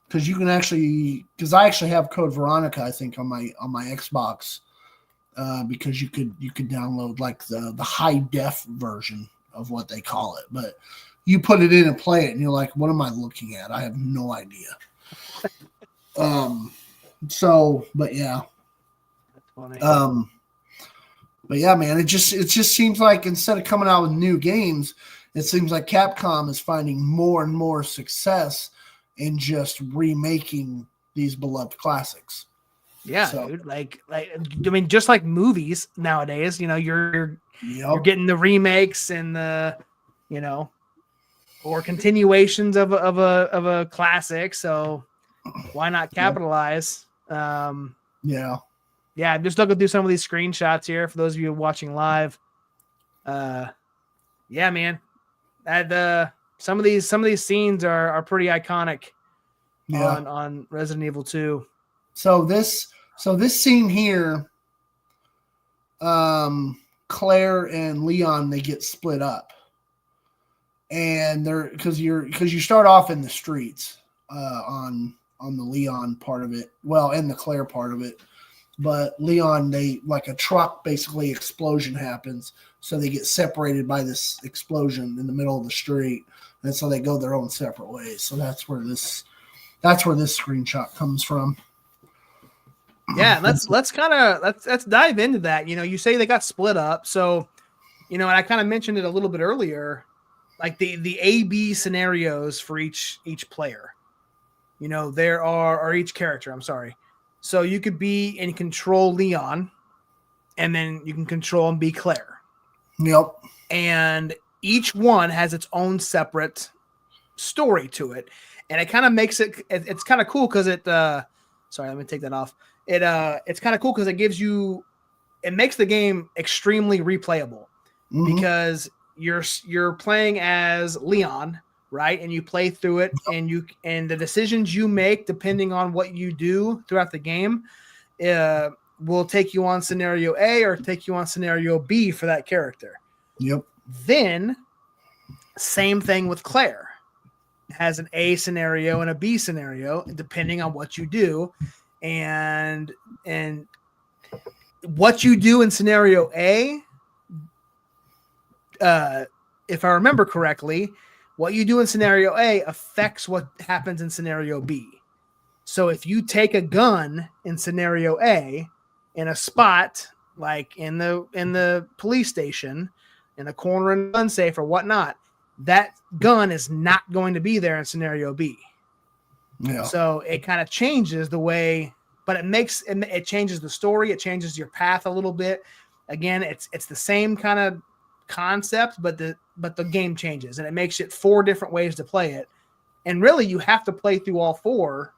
Because I actually have Code Veronica, I think, on my Xbox. Because you could download like the high def version of what they call it, but you put it in and play it, and you're like, what am I looking at? I have no idea. But yeah. That's funny. But yeah, man, it just seems like instead of coming out with new games, it seems like Capcom is finding more and more success in just remaking these beloved classics. Yeah, dude, like I mean, just like movies nowadays, you're getting the remakes and the, or continuations of a classic. So why not capitalize? Yeah, I'm just looking through some of these screenshots here for those of you watching live. Yeah, man. Some of these scenes are pretty iconic on Resident Evil 2. So this scene here, Claire and Leon, they get split up. And they're because you start off in the streets on the Leon part of it. Well, and the Claire part of it. But Leon, a truck basically explosion happens, so they get separated by this explosion in the middle of the street, and so they go their own separate ways. So that's where this screenshot comes from. Yeah, let's dive into that. You say they got split up, so and I kind of mentioned it a little bit earlier, like the A/B scenarios for each player. There are or each character. I'm sorry. So you could be and control Leon, and then you can control and be Claire. Yep. And each one has its own separate story to it, and it kind of makes it's kind of cool because it. Sorry, let me take that off. It's kind of cool because it makes the game extremely replayable because you're playing as Leon. Right, and you play through it, and the decisions you make, depending on what you do throughout the game, will take you on scenario A or take you on scenario B for that character. Yep. Then Same thing with Claire. It has an A scenario and a B scenario, depending on what you do. And what you do in scenario A, if I remember correctly, what you do in scenario A affects what happens in scenario B. So if you take a gun in scenario A in a spot like in the police station, in a corner in a gun safe or whatnot, that gun is not going to be there in scenario B. Yeah. So it kind of changes the way, but it changes the story. It changes your path a little bit. Again, it's the same kind of concept, but the game changes, and it makes it 4 different ways to play it. And really, you have to play through all 4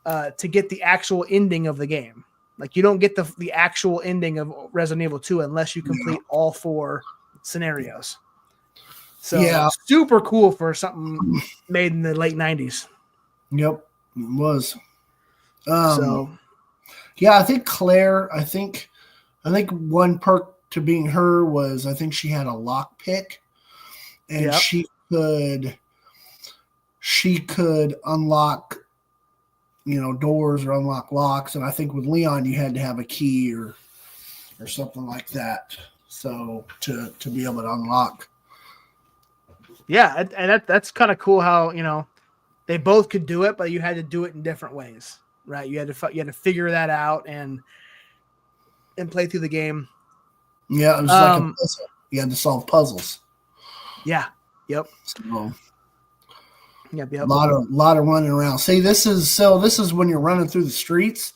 to get the actual ending of the game. Like, you don't get the actual ending of Resident Evil 2 unless you complete all 4 scenarios. So super cool for something made in the late 90s. Yep, it was. So yeah, I think Claire, I think one perk to being her was I think she had a lock pick, and she could unlock, doors or unlock locks. And I think with Leon you had to have a key or something like that. So to be able to unlock. Yeah, and that's kind of cool how, they both could do it, but you had to do it in different ways, right? You had to figure that out and play through the game. Yeah, it was like a puzzle. You had to solve puzzles. Yeah. Yep. So, yep. A lot of running around. See, this is when you're running through the streets.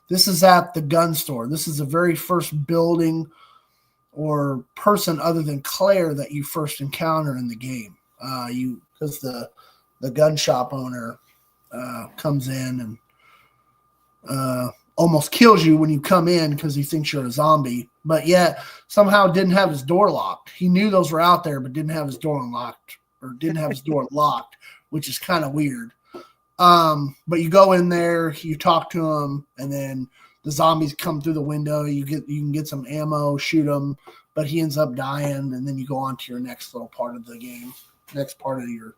This is at the gun store. This is the very first building or person other than Claire that you first encounter in the game. Because the gun shop owner comes in and almost kills you when you come in because he thinks you're a zombie, but yet somehow didn't have his door locked. He knew those were out there, but didn't have his door unlocked or didn't have his door locked, which is kind of weird. But you go in there, you talk to him, and then the zombies come through the window. You can get some ammo, shoot them, but he ends up dying, and then you go on to your next little part of the game, next part of your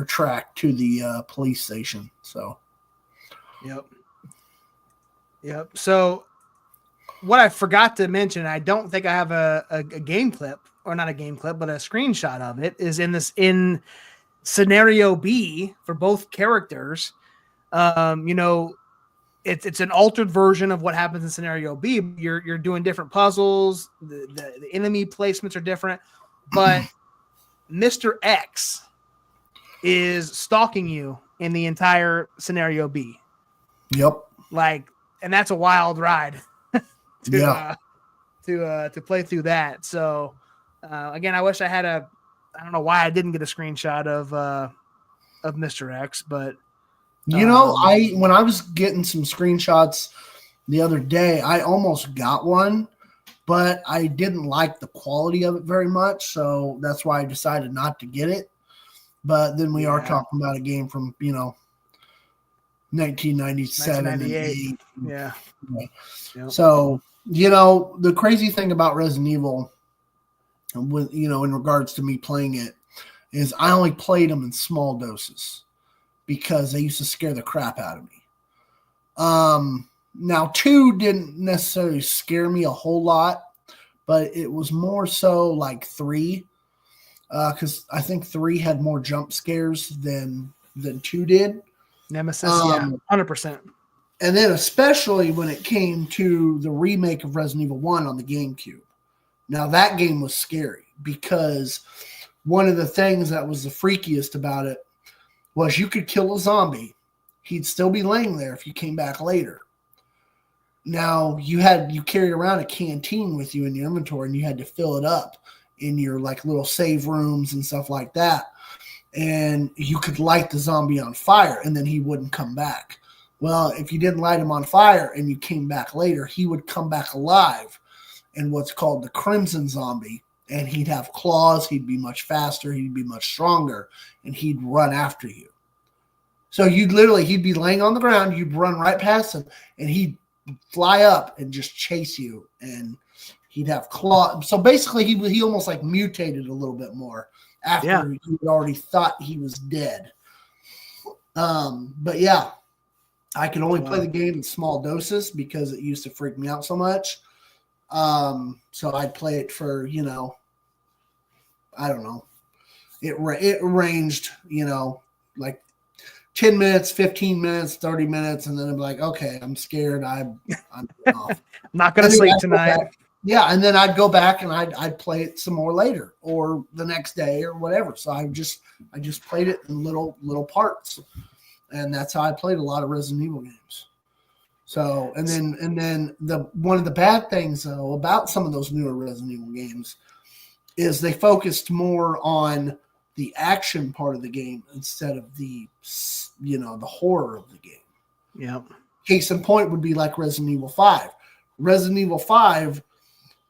track to the police station. So, Yep. So what I forgot to mention, I don't think I have a game clip, or not a game clip, but a screenshot of it, is in scenario B for both characters. It's an altered version of what happens in scenario B. You're doing different puzzles. The enemy placements are different, but Mr. X is stalking you in the entire scenario B. Yep. And that's a wild ride to play through that. So again, I wish I had I don't know why I didn't get a screenshot of Mr. X, but when I was getting some screenshots the other day, I almost got one, but I didn't like the quality of it very much. So that's why I decided not to get it. But then we are talking about a game from, 1997. 1998. Yeah. Yep. So, the crazy thing about Resident Evil, with, in regards to me playing it, is I only played them in small doses because they used to scare the crap out of me. Now 2 didn't necessarily scare me a whole lot, but it was more so like 3, because I think 3 had more jump scares than 2 did. Nemesis, 100%. And then especially when it came to the remake of Resident Evil 1 on the GameCube. Now that game was scary because one of the things that was the freakiest about it was you could kill a zombie. He'd still be laying there if you came back later. Now you carried around a canteen with you in your inventory, and you had to fill it up in your little save rooms and stuff like that. And you could light the zombie on fire, and then he wouldn't come back. Well, if you didn't light him on fire and you came back later, he would come back alive in what's called the Crimson Zombie. And he'd have claws. He'd be much faster. He'd be much stronger. And he'd run after you. So he'd be laying on the ground. You'd run right past him. And he'd fly up and just chase you. And He'd have claw. So basically, he almost like mutated a little bit more after he had already thought he was dead. But yeah, I could only play the game in small doses because it used to freak me out so much. So I'd play it for, I don't know. It ranged, like 10 minutes, 15 minutes, 30 minutes. And then I'm like, okay, I'm scared. I'm off. Not going to sleep tonight. Yeah. And then I'd go back and I'd play it some more later or the next day or whatever. So I just played it in little parts. And that's how I played a lot of Resident Evil games. So, and then one of the bad things though about some of those newer Resident Evil games is they focused more on the action part of the game instead of the horror of the game. Yeah. Case in point would be like Resident Evil 5. Resident Evil 5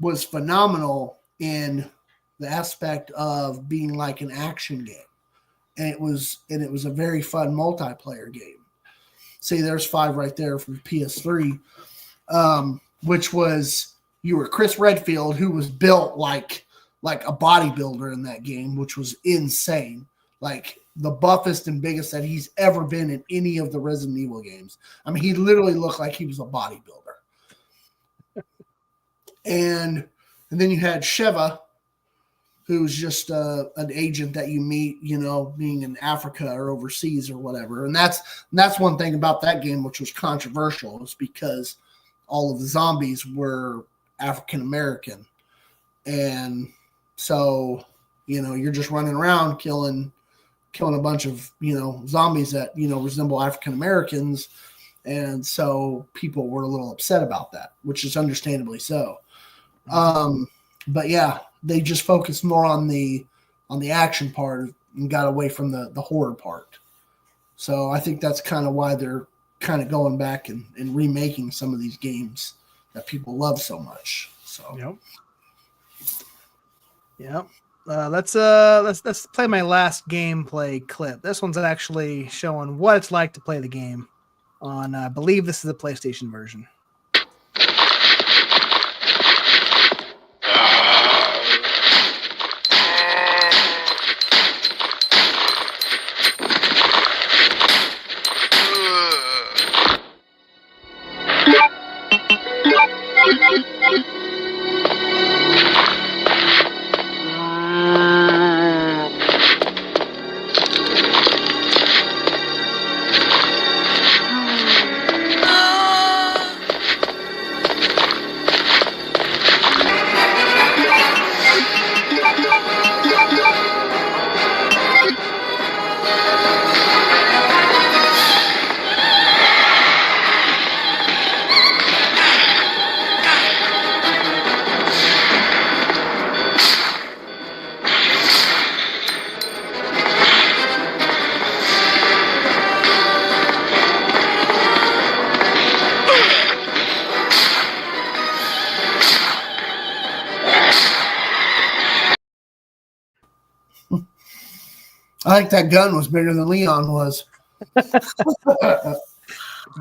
was phenomenal in the aspect of being like an action game. And it was a very fun multiplayer game. See, there's 5 right there from PS3, which was you were Chris Redfield, who was built like a bodybuilder in that game, which was insane. Like the buffest and biggest that he's ever been in any of the Resident Evil games. I mean, he literally looked like he was a bodybuilder. And then you had Sheva, who's just an agent that you meet, being in Africa or overseas or whatever. And that's one thing about that game, which was controversial, is because all of the zombies were African American. And so, you're just running around killing a bunch of, zombies that, resemble African Americans. And so people were a little upset about that, which is understandably so. But yeah, they just focused more on the action part and got away from the horror part. So I think that's kind of why they're kind of going back and remaking some of these games that people love so much. So Yep. Let's play my last gameplay clip. This one's actually showing what it's like to play the game on, I believe this is the PlayStation version. I think that gun was bigger than Leon was.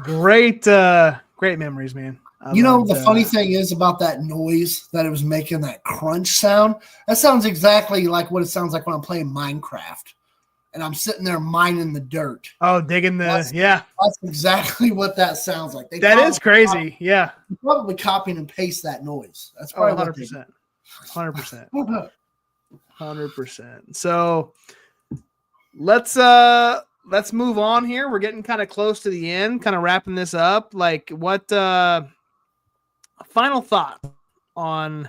Great memories, man. The funny thing is about that noise that it was making, that crunch sound. That sounds exactly like what it sounds like when I'm playing Minecraft and I'm sitting there mining the dirt. Oh, digging That's exactly what that sounds like. That is crazy. Yeah. Probably copy and paste that noise. That's probably 100%. 100%. 100%. So let's move on here. We're getting kind of close to the end, kind of wrapping this up. Like, what final thought on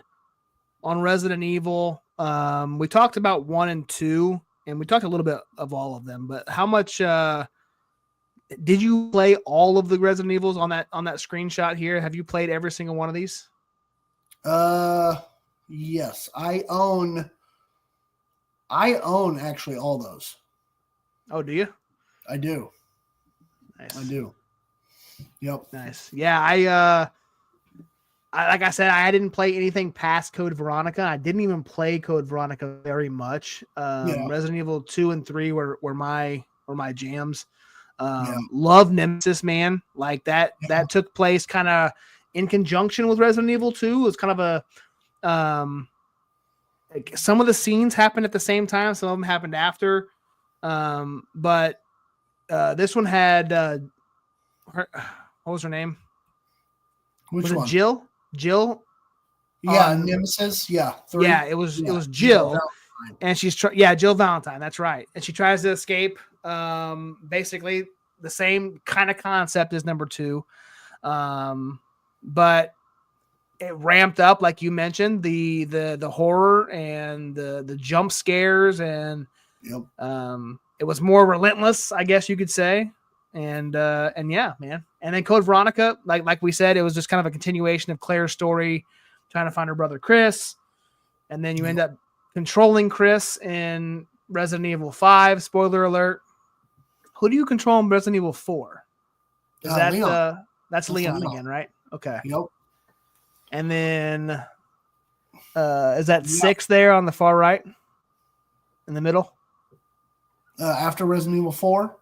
Resident Evil? We talked about 1 and 2, and we talked a little bit of all of them, but how much did you play all of the Resident Evils on that screenshot here? Have you played every single one of these? Yes, I own actually all those. Oh, do you? I do. Nice. I do. Yep. Nice. Yeah, I like I said, I didn't play anything past Code Veronica. I didn't even play Code Veronica very much. Resident Evil 2 and 3 were my jams. Love Nemesis, man. Like that took place kind of in conjunction with Resident Evil 2. It was kind of Like, some of the scenes happened at the same time. Some of them happened after. But this one had what was her name? Which was it one? Jill? Jill? Yeah, Nemesis. Yeah, 3. Yeah, it was Jill, and she's Jill Valentine. That's right, and she tries to escape. Basically the same kind of concept as number 2, but it ramped up, like you mentioned, the horror and the jump scares, and it was more relentless, I guess you could say. And yeah, man. And then Code Veronica, like we said, it was just kind of a continuation of Claire's story, trying to find her brother Chris, and then you end up controlling Chris in Resident Evil 5. Spoiler alert. Who do you control in Resident Evil 4? Is that Leon. That's Leon again, right? Okay. Yep. And then is that 6 there on the far right? In the middle? After Resident Evil 4?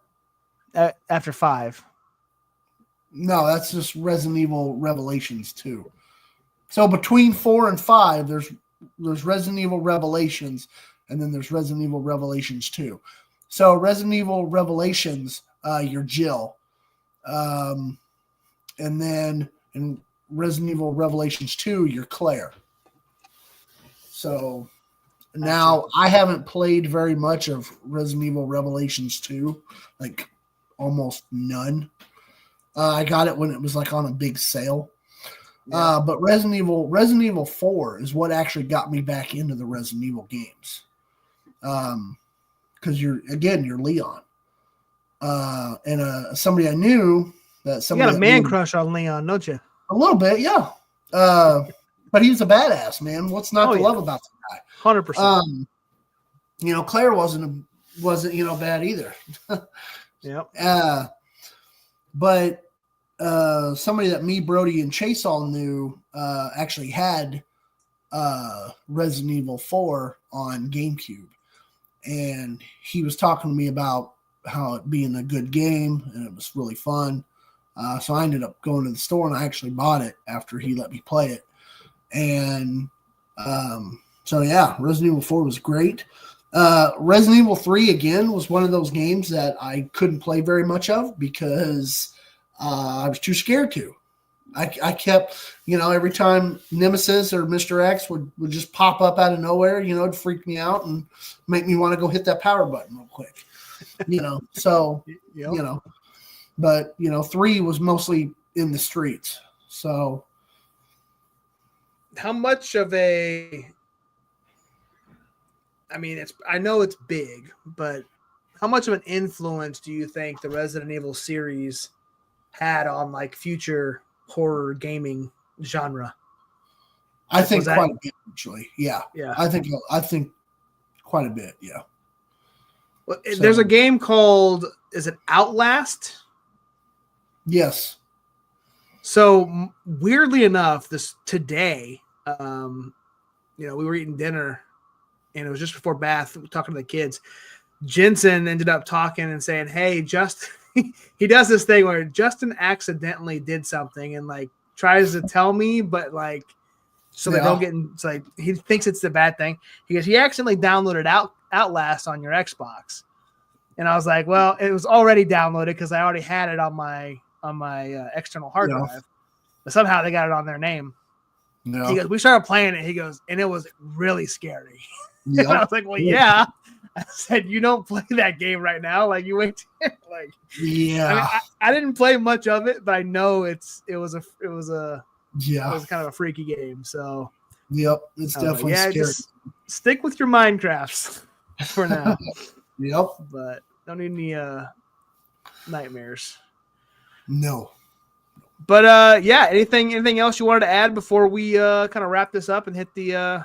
After 5. No, that's just Resident Evil Revelations 2. So between 4 and 5, there's Resident Evil Revelations, and then there's Resident Evil Revelations 2. So Resident Evil Revelations, you're Jill. And then in Resident Evil Revelations 2, you're Claire. So now I haven't played very much of Resident Evil Revelations 2, like almost none. I got it when it was like on a big sale. Yeah. But Resident Evil 4 is what actually got me back into the Resident Evil games. Because you're Leon. And somebody I knew that somebody. You got a man crush on Leon, don't you? A little bit, yeah. But he's a badass, man. What's not to love about the guy? 100%. Claire wasn't bad either. Yep. But somebody that me, Brody, and Chase all knew actually had Resident Evil 4 on GameCube. And he was talking to me about how it being a good game, and it was really fun. So I ended up going to the store, and I actually bought it after he let me play it. And so, yeah, Resident Evil 4 was great. Resident Evil 3, again, was one of those games that I couldn't play very much of because I was too scared to. I kept, every time Nemesis or Mr. X would just pop up out of nowhere, it'd freak me out and make me want to go hit that power button real quick. So, Yep. But 3 was mostly in the streets. So how much of I know it's big, but how much of an influence do you think the Resident Evil series had on like future horror gaming genre? I think quite a bit, actually. Yeah. Yeah. I think quite a bit. Yeah. Well, there's a game called, is it Outlast? Yes. So weirdly enough, today, we were eating dinner, and it was just before bath, talking to the kids. Jensen ended up talking and saying, "Hey, he does this thing where Justin accidentally did something and like tries to tell me, but like so they don't get. It's like he thinks it's the bad thing. He goes, he accidentally downloaded Outlast on your Xbox." And I was like, "Well, it was already downloaded because I already had it on my external hard drive, but somehow they got it on their name." No. He goes, "We started playing it." He goes, "And it was really scary." Yep. And I was like, "Well, yeah." I said, "You don't play that game right now. Like you wait." Like, yeah. I didn't play much of it, but I know it was kind of a freaky game. So, yep, it's definitely scary. Just stick with your Minecrafts for now. Yep, but don't need any nightmares. No. But anything else you wanted to add before we kind of wrap this up and hit the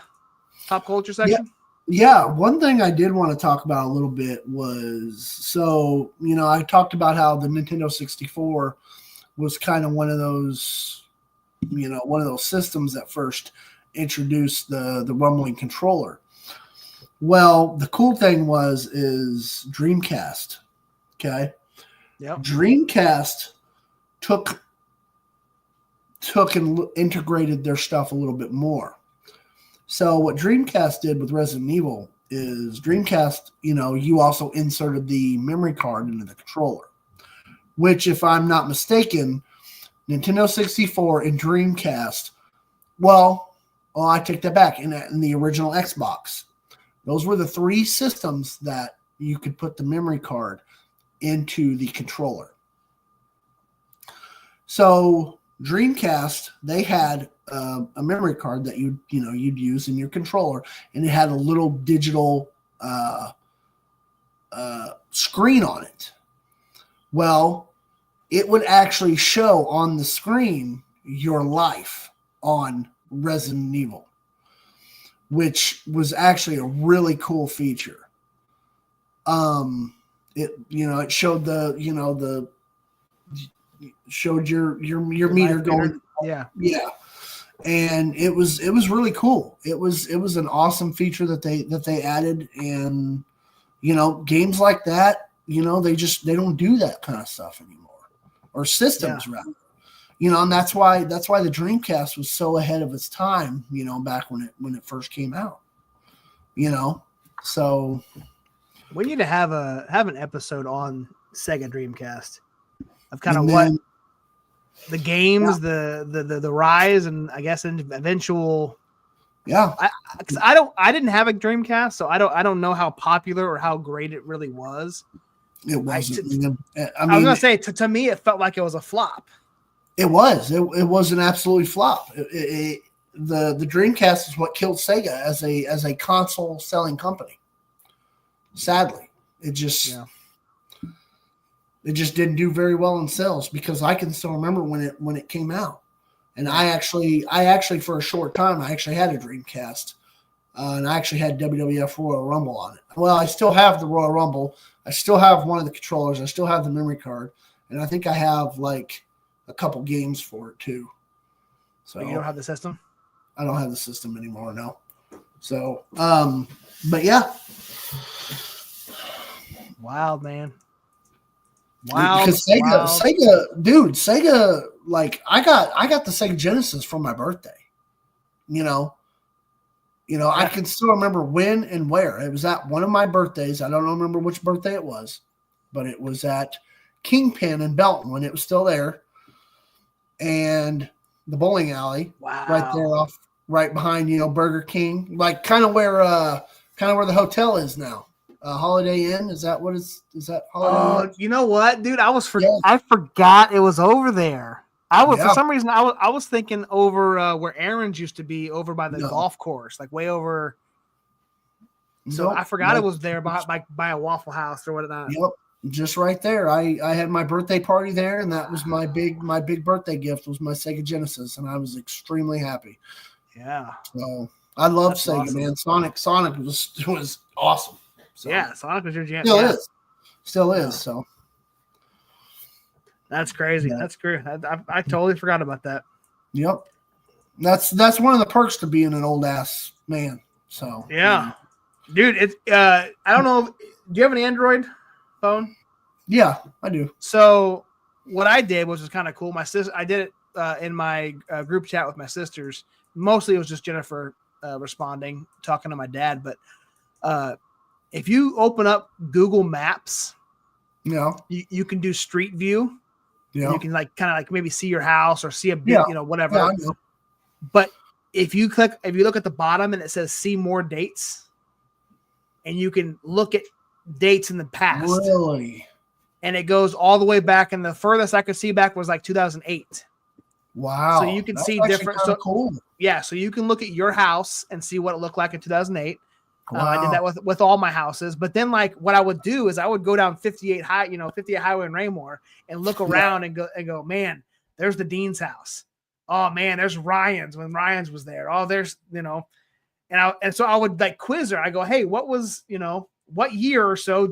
pop culture section? Yeah, one thing I did want to talk about a little bit was, I talked about how the Nintendo 64 was kind of one of those systems that first introduced the rumbling controller. Well, the cool thing is Dreamcast. Okay. Yep. Dreamcast took and integrated their stuff a little bit more. So what Dreamcast did with Resident Evil is Dreamcast, you also inserted the memory card into the controller, which, if I'm not mistaken, Nintendo 64 and Dreamcast, I take that back. In the original Xbox, those were the three systems that you could put the memory card into the controller. So Dreamcast, they had a memory card that you'd use in your controller, and it had a little digital screen on it. Well, it would actually show on the screen your life on Resident Evil, which was actually a really cool feature. It showed showed your meter going. Yeah. And it was really cool. It was an awesome feature that they added, and games like that, they don't do that kind of stuff anymore, or systems rather. And that's why the Dreamcast was so ahead of its time, back when it first came out. So we need to have an episode on Sega Dreamcast of kind of what the games, the rise, and I guess eventual. Yeah, I didn't have a Dreamcast, so I don't know how popular or how great it really was. It wasn't. I was gonna say to me, it felt like it was a flop. It was. It was an absolute flop. The Dreamcast is what killed Sega as a console selling company. Sadly, it just didn't do very well in sales, because I can still remember when it came out, and I actually for a short time I actually had a Dreamcast, and I actually had WWF Royal Rumble on it. Well, I still have the Royal Rumble. I still have one of the controllers. I still have the memory card, and I think I have like a couple games for it too. So you don't have the system? I don't have the system anymore, no. So, but yeah. Wild, man. Wow. Because Sega, like I got the Sega Genesis for my birthday. I can still remember when and where. It was at one of my birthdays. I don't remember which birthday it was, but it was at Kingpin in Belton when it was still there. And the bowling alley, right there right behind, Burger King, like kind of where the hotel is now. Holiday Inn, is that Holiday Inn? You know what, dude? I forgot it was over there. For some reason I was thinking over where Aaron's used to be, over by the golf course, like way over. So I forgot it was there by a Waffle House or whatnot. Yep, just right there. I had my birthday party there, and that was my big birthday gift was my Sega Genesis, and I was extremely happy. Yeah. So I love Sega, awesome. Man. Sonic was awesome. So, yeah, Sonic was your jam. Still is. So that's crazy. That's great. I totally forgot about that. Yep. That's one of the perks to being an old ass man. So yeah. Dude, it's I don't know. Do you have an Android phone? Yeah, I do. So what I did, which was kind of cool, I did it in my group chat with my sisters. Mostly it was just Jennifer responding, talking to my dad. But if you open up Google Maps, you can do Street View. Yeah. You can kind of maybe see your house or see a bit, whatever. Yeah, I know. But if you look at the bottom and it says see more dates, and you can look at dates in the past. Really? And it goes all the way back, and the furthest I could see back was like 2008. Wow. So you can see different. So cool. Yeah. So you can look at your house and see what it looked like in 2008. Wow. I did that with all my houses. But then what I would do is I would go down 58 Highway in Raymore and look around and go, man, there's the Dean's house. Oh man, there's Ryan's when Ryan's was there. Oh, there's, and so I would quiz her. I go, hey, what was, what year or so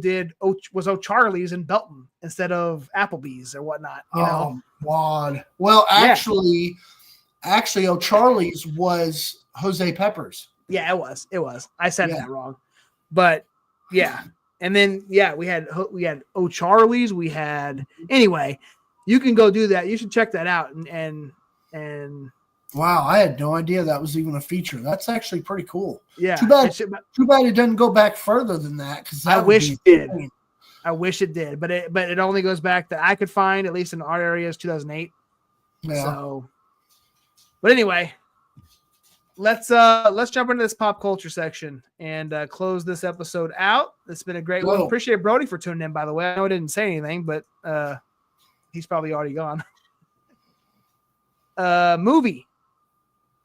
was O'Charlie's in Belton instead of Applebee's or whatnot? Oh, God. Well, actually, O'Charlie's was Jose Peppers. Yeah, it was. I said that wrong, but yeah. And then we had O'Charlie's. Anyway. You can go do that. You should check that out and Wow, I had no idea that was even a feature. That's actually pretty cool. Yeah. Too bad it doesn't go back further than that, because I wish it did. I wish it did, but it only goes back that I could find, at least in our area, is 2008. Yeah. So, but anyway, let's jump into this pop culture section and close this episode out. It's been a great one. Appreciate Brody for tuning in, by the way. I know I didn't say anything, but he's probably already gone.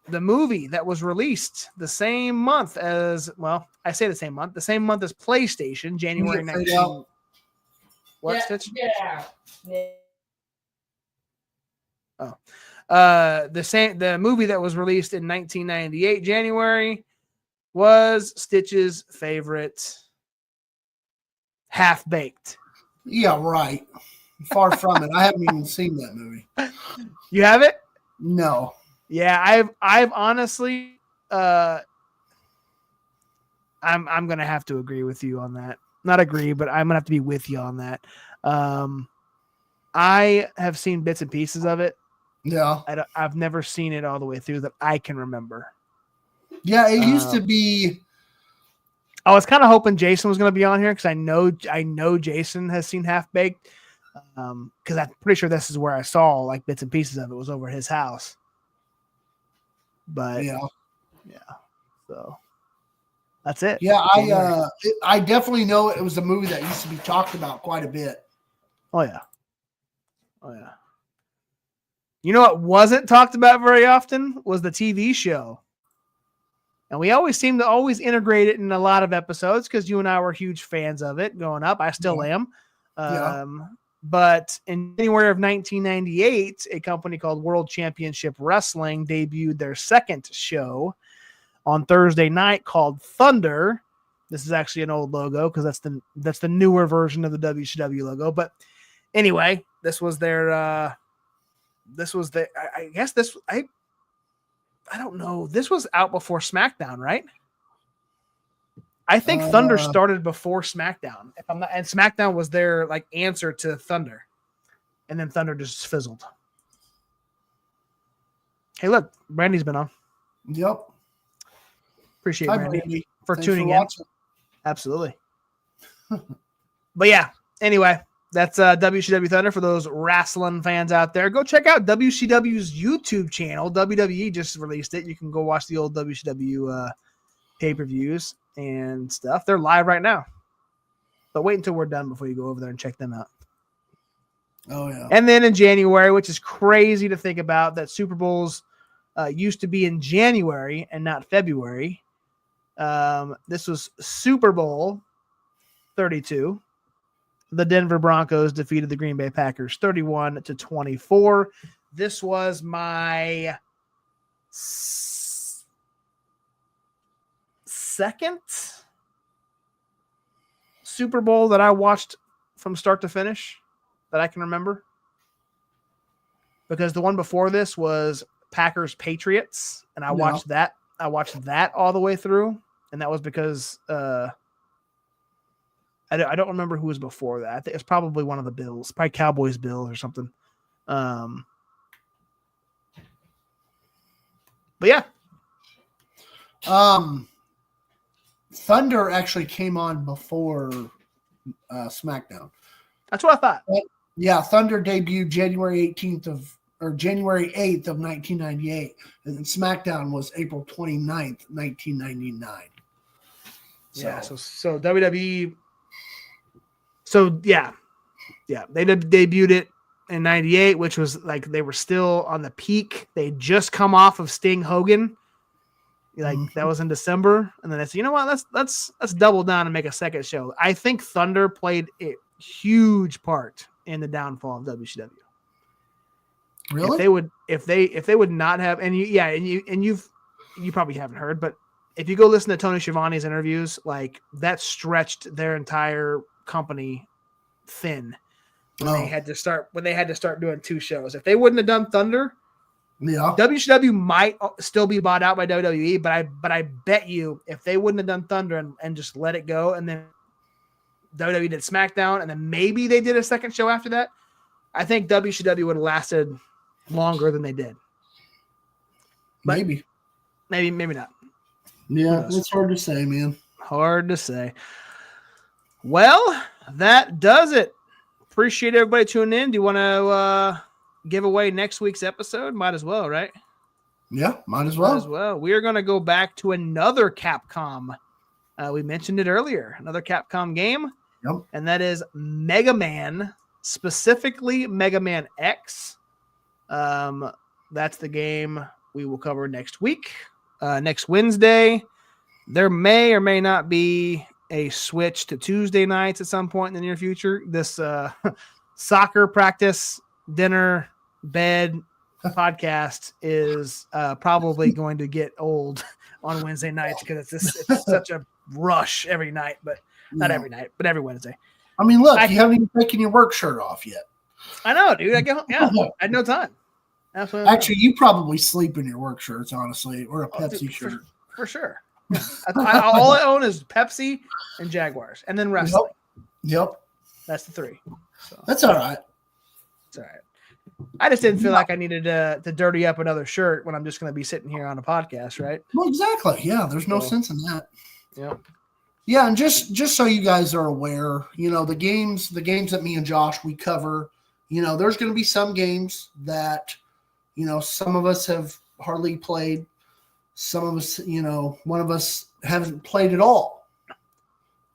The movie that was released the same month as, well, I say the same month as PlayStation, January 19th. What, Stitch? Yeah. Oh. The movie that was released in 1998 January was Stitch's favorite, Half Baked. Yeah, right. Far from it. I haven't even seen that movie. You have it? No. Yeah, I've honestly I'm gonna have to agree with you on that. Not agree, but I'm gonna have to be with you on that. I have seen bits and pieces of it. Yeah. I've never seen it all the way through that I can remember. Yeah, it used to be. I was kind of hoping Jason was going to be on here because I know Jason has seen Half Baked. Because I'm pretty sure this is where I saw like bits and pieces of it, was over at his house. But yeah. So that's it. Yeah, I definitely know it was a movie that used to be talked about quite a bit. Oh yeah. You know what wasn't talked about very often was the TV show. And we always seem to integrate it in a lot of episodes because you and I were huge fans of it growing up. I still am. But in January of 1998, a company called World Championship Wrestling debuted their second show on Thursday night called Thunder. This is actually an old logo because that's the newer version of the WCW logo. But anyway, this was their I don't know. This was out before SmackDown, right? I think Thunder started before SmackDown. If I'm not, and SmackDown was their like answer to Thunder, and then Thunder just fizzled. Hey, look, Brandy's been on. Yep. Appreciate Brandy for tuning in. Absolutely. But yeah. Anyway, that's WCW Thunder for those wrestling fans out there. Go check out WCW's YouTube channel. WWE just released it. You can go watch the old WCW pay-per-views and stuff. They're live right now. But wait until we're done before you go over there and check them out. Oh, yeah. And then in January, which is crazy to think about, that Super Bowls used to be in January and not February. This was Super Bowl 32. The Denver Broncos defeated the Green Bay Packers 31-24. This was my second Super Bowl that I watched from start to finish that I can remember. Because the one before this was Packers Patriots, and I watched that. I watched that all the way through, and that was because I don't remember who was before that. I think it's probably one of the Bills, probably Cowboys Bills or something. But yeah. Thunder actually came on before SmackDown. That's what I thought. Yeah, Thunder debuted January 8th of 1998, and then SmackDown was April 29th, 1999. Yeah, so WWE. So yeah, they debuted it in '98, which was like they were still on the peak. They had just come off of Sting Hogan, like that was in December, and then they said, you know what, let's double down and make a second show. I think Thunder played a huge part in the downfall of WCW. Really? If they would not have, and you probably haven't heard, but if you go listen to Tony Schiavone's interviews, like that stretched their entire company thin when they had to start doing two shows. If they wouldn't have done Thunder, WCW might still be bought out by WWE, but I bet you if they wouldn't have done Thunder and just let it go, and then WWE did SmackDown, and then maybe they did a second show after that, I think WCW would have lasted longer than they did. But maybe not. Yeah, it's hard to say, man. Hard to say. Well, that does it. Appreciate everybody tuning in. Do you want to give away next week's episode? Might as well, right? Yeah, might as well. We are going to go back to another Capcom. We mentioned it earlier. Another Capcom game. Yep. And that is Mega Man, specifically Mega Man X. That's the game we will cover next week. Next Wednesday. There may or may not be a switch to Tuesday nights at some point in the near future. This soccer practice, dinner, bed podcast is probably going to get old on Wednesday nights because it's such a rush every night, but not every night, but every Wednesday. I mean, look, you haven't even taken your work shirt off yet. I know, dude. I had no time. Absolutely. Actually, you probably sleep in your work shirts, honestly, or a Pepsi shirt. For sure. All I own is Pepsi and Jaguars, and then wrestling. Yep. That's the three. So. That's all right. It's all right. I just didn't feel like I needed to dirty up another shirt when I'm just going to be sitting here on a podcast, right? Well, exactly. Yeah, there's no sense in that. Yeah. Yeah, and just so you guys are aware, the games that me and Josh we cover, there's going to be some games that, some of us have hardly played. Some of us, one of us haven't played at all.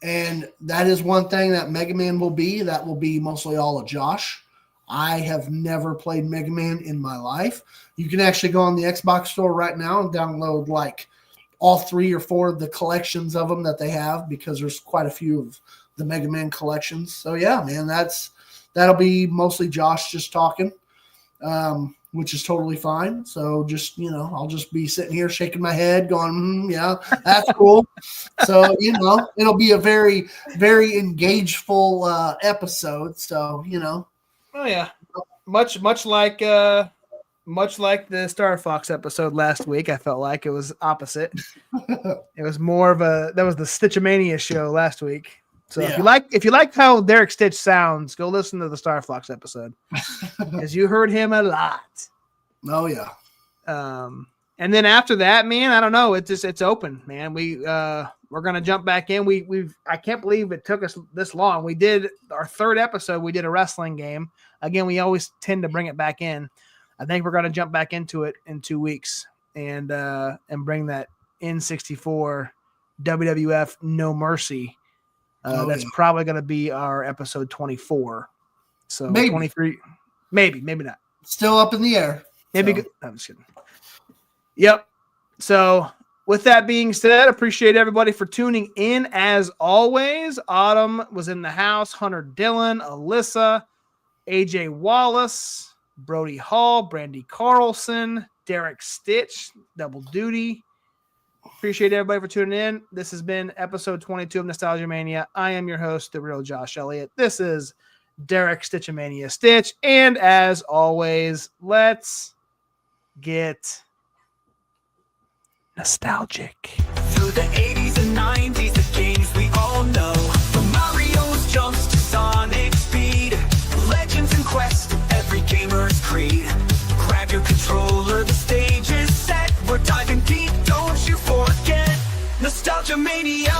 And that is one thing that Mega Man will be. That will be mostly all of Josh. I have never played Mega Man in my life. You can actually go on the Xbox store right now and download like all 3 or 4 of the collections of them that they have, because there's quite a few of the Mega Man collections. So yeah, man, that'll be mostly Josh just talking, which is totally fine. So just, I'll just be sitting here shaking my head going, yeah, that's cool. So, it'll be a very, very engageful episode. So, Oh yeah. Much like the Star Fox episode last week, I felt like it was opposite. It was more of that was the Stitchamania show last week. So yeah. if you like how Derrick Stich sounds, go listen to the Star Fox episode, because you heard him a lot. Oh yeah. And then after that, man, I don't know. It's open, man. We're gonna jump back in. I can't believe it took us this long. We did our 3rd episode. We did a wrestling game. Again, we always tend to bring it back in. I think we're gonna jump back into it in 2 weeks and bring that N64 WWF No Mercy. That's probably gonna be our episode 24. So maybe 23, maybe not. Still up in the air. Maybe. So. I'm just kidding. Yep. So with that being said, appreciate everybody for tuning in. As always, Autumn was in the house. Hunter Dillon, Alyssa, AJ Wallace, Brody Hall, Brandy Carlson, Derrick Stich, double duty. Appreciate everybody for tuning in. This has been episode 22 of Nostalgia Mania. I am your host, the real Josh Elliott. This is Derrick Stitchamania Stich. And as always, let's get nostalgic. Through the 80s and 90s, the games we all know. From Mario's jumps to Sonic speed. Legends and Quest, every gamer's creed. Grab your controller, the stage is set. We're diving deep, don't you forget. Nostalgia Mania.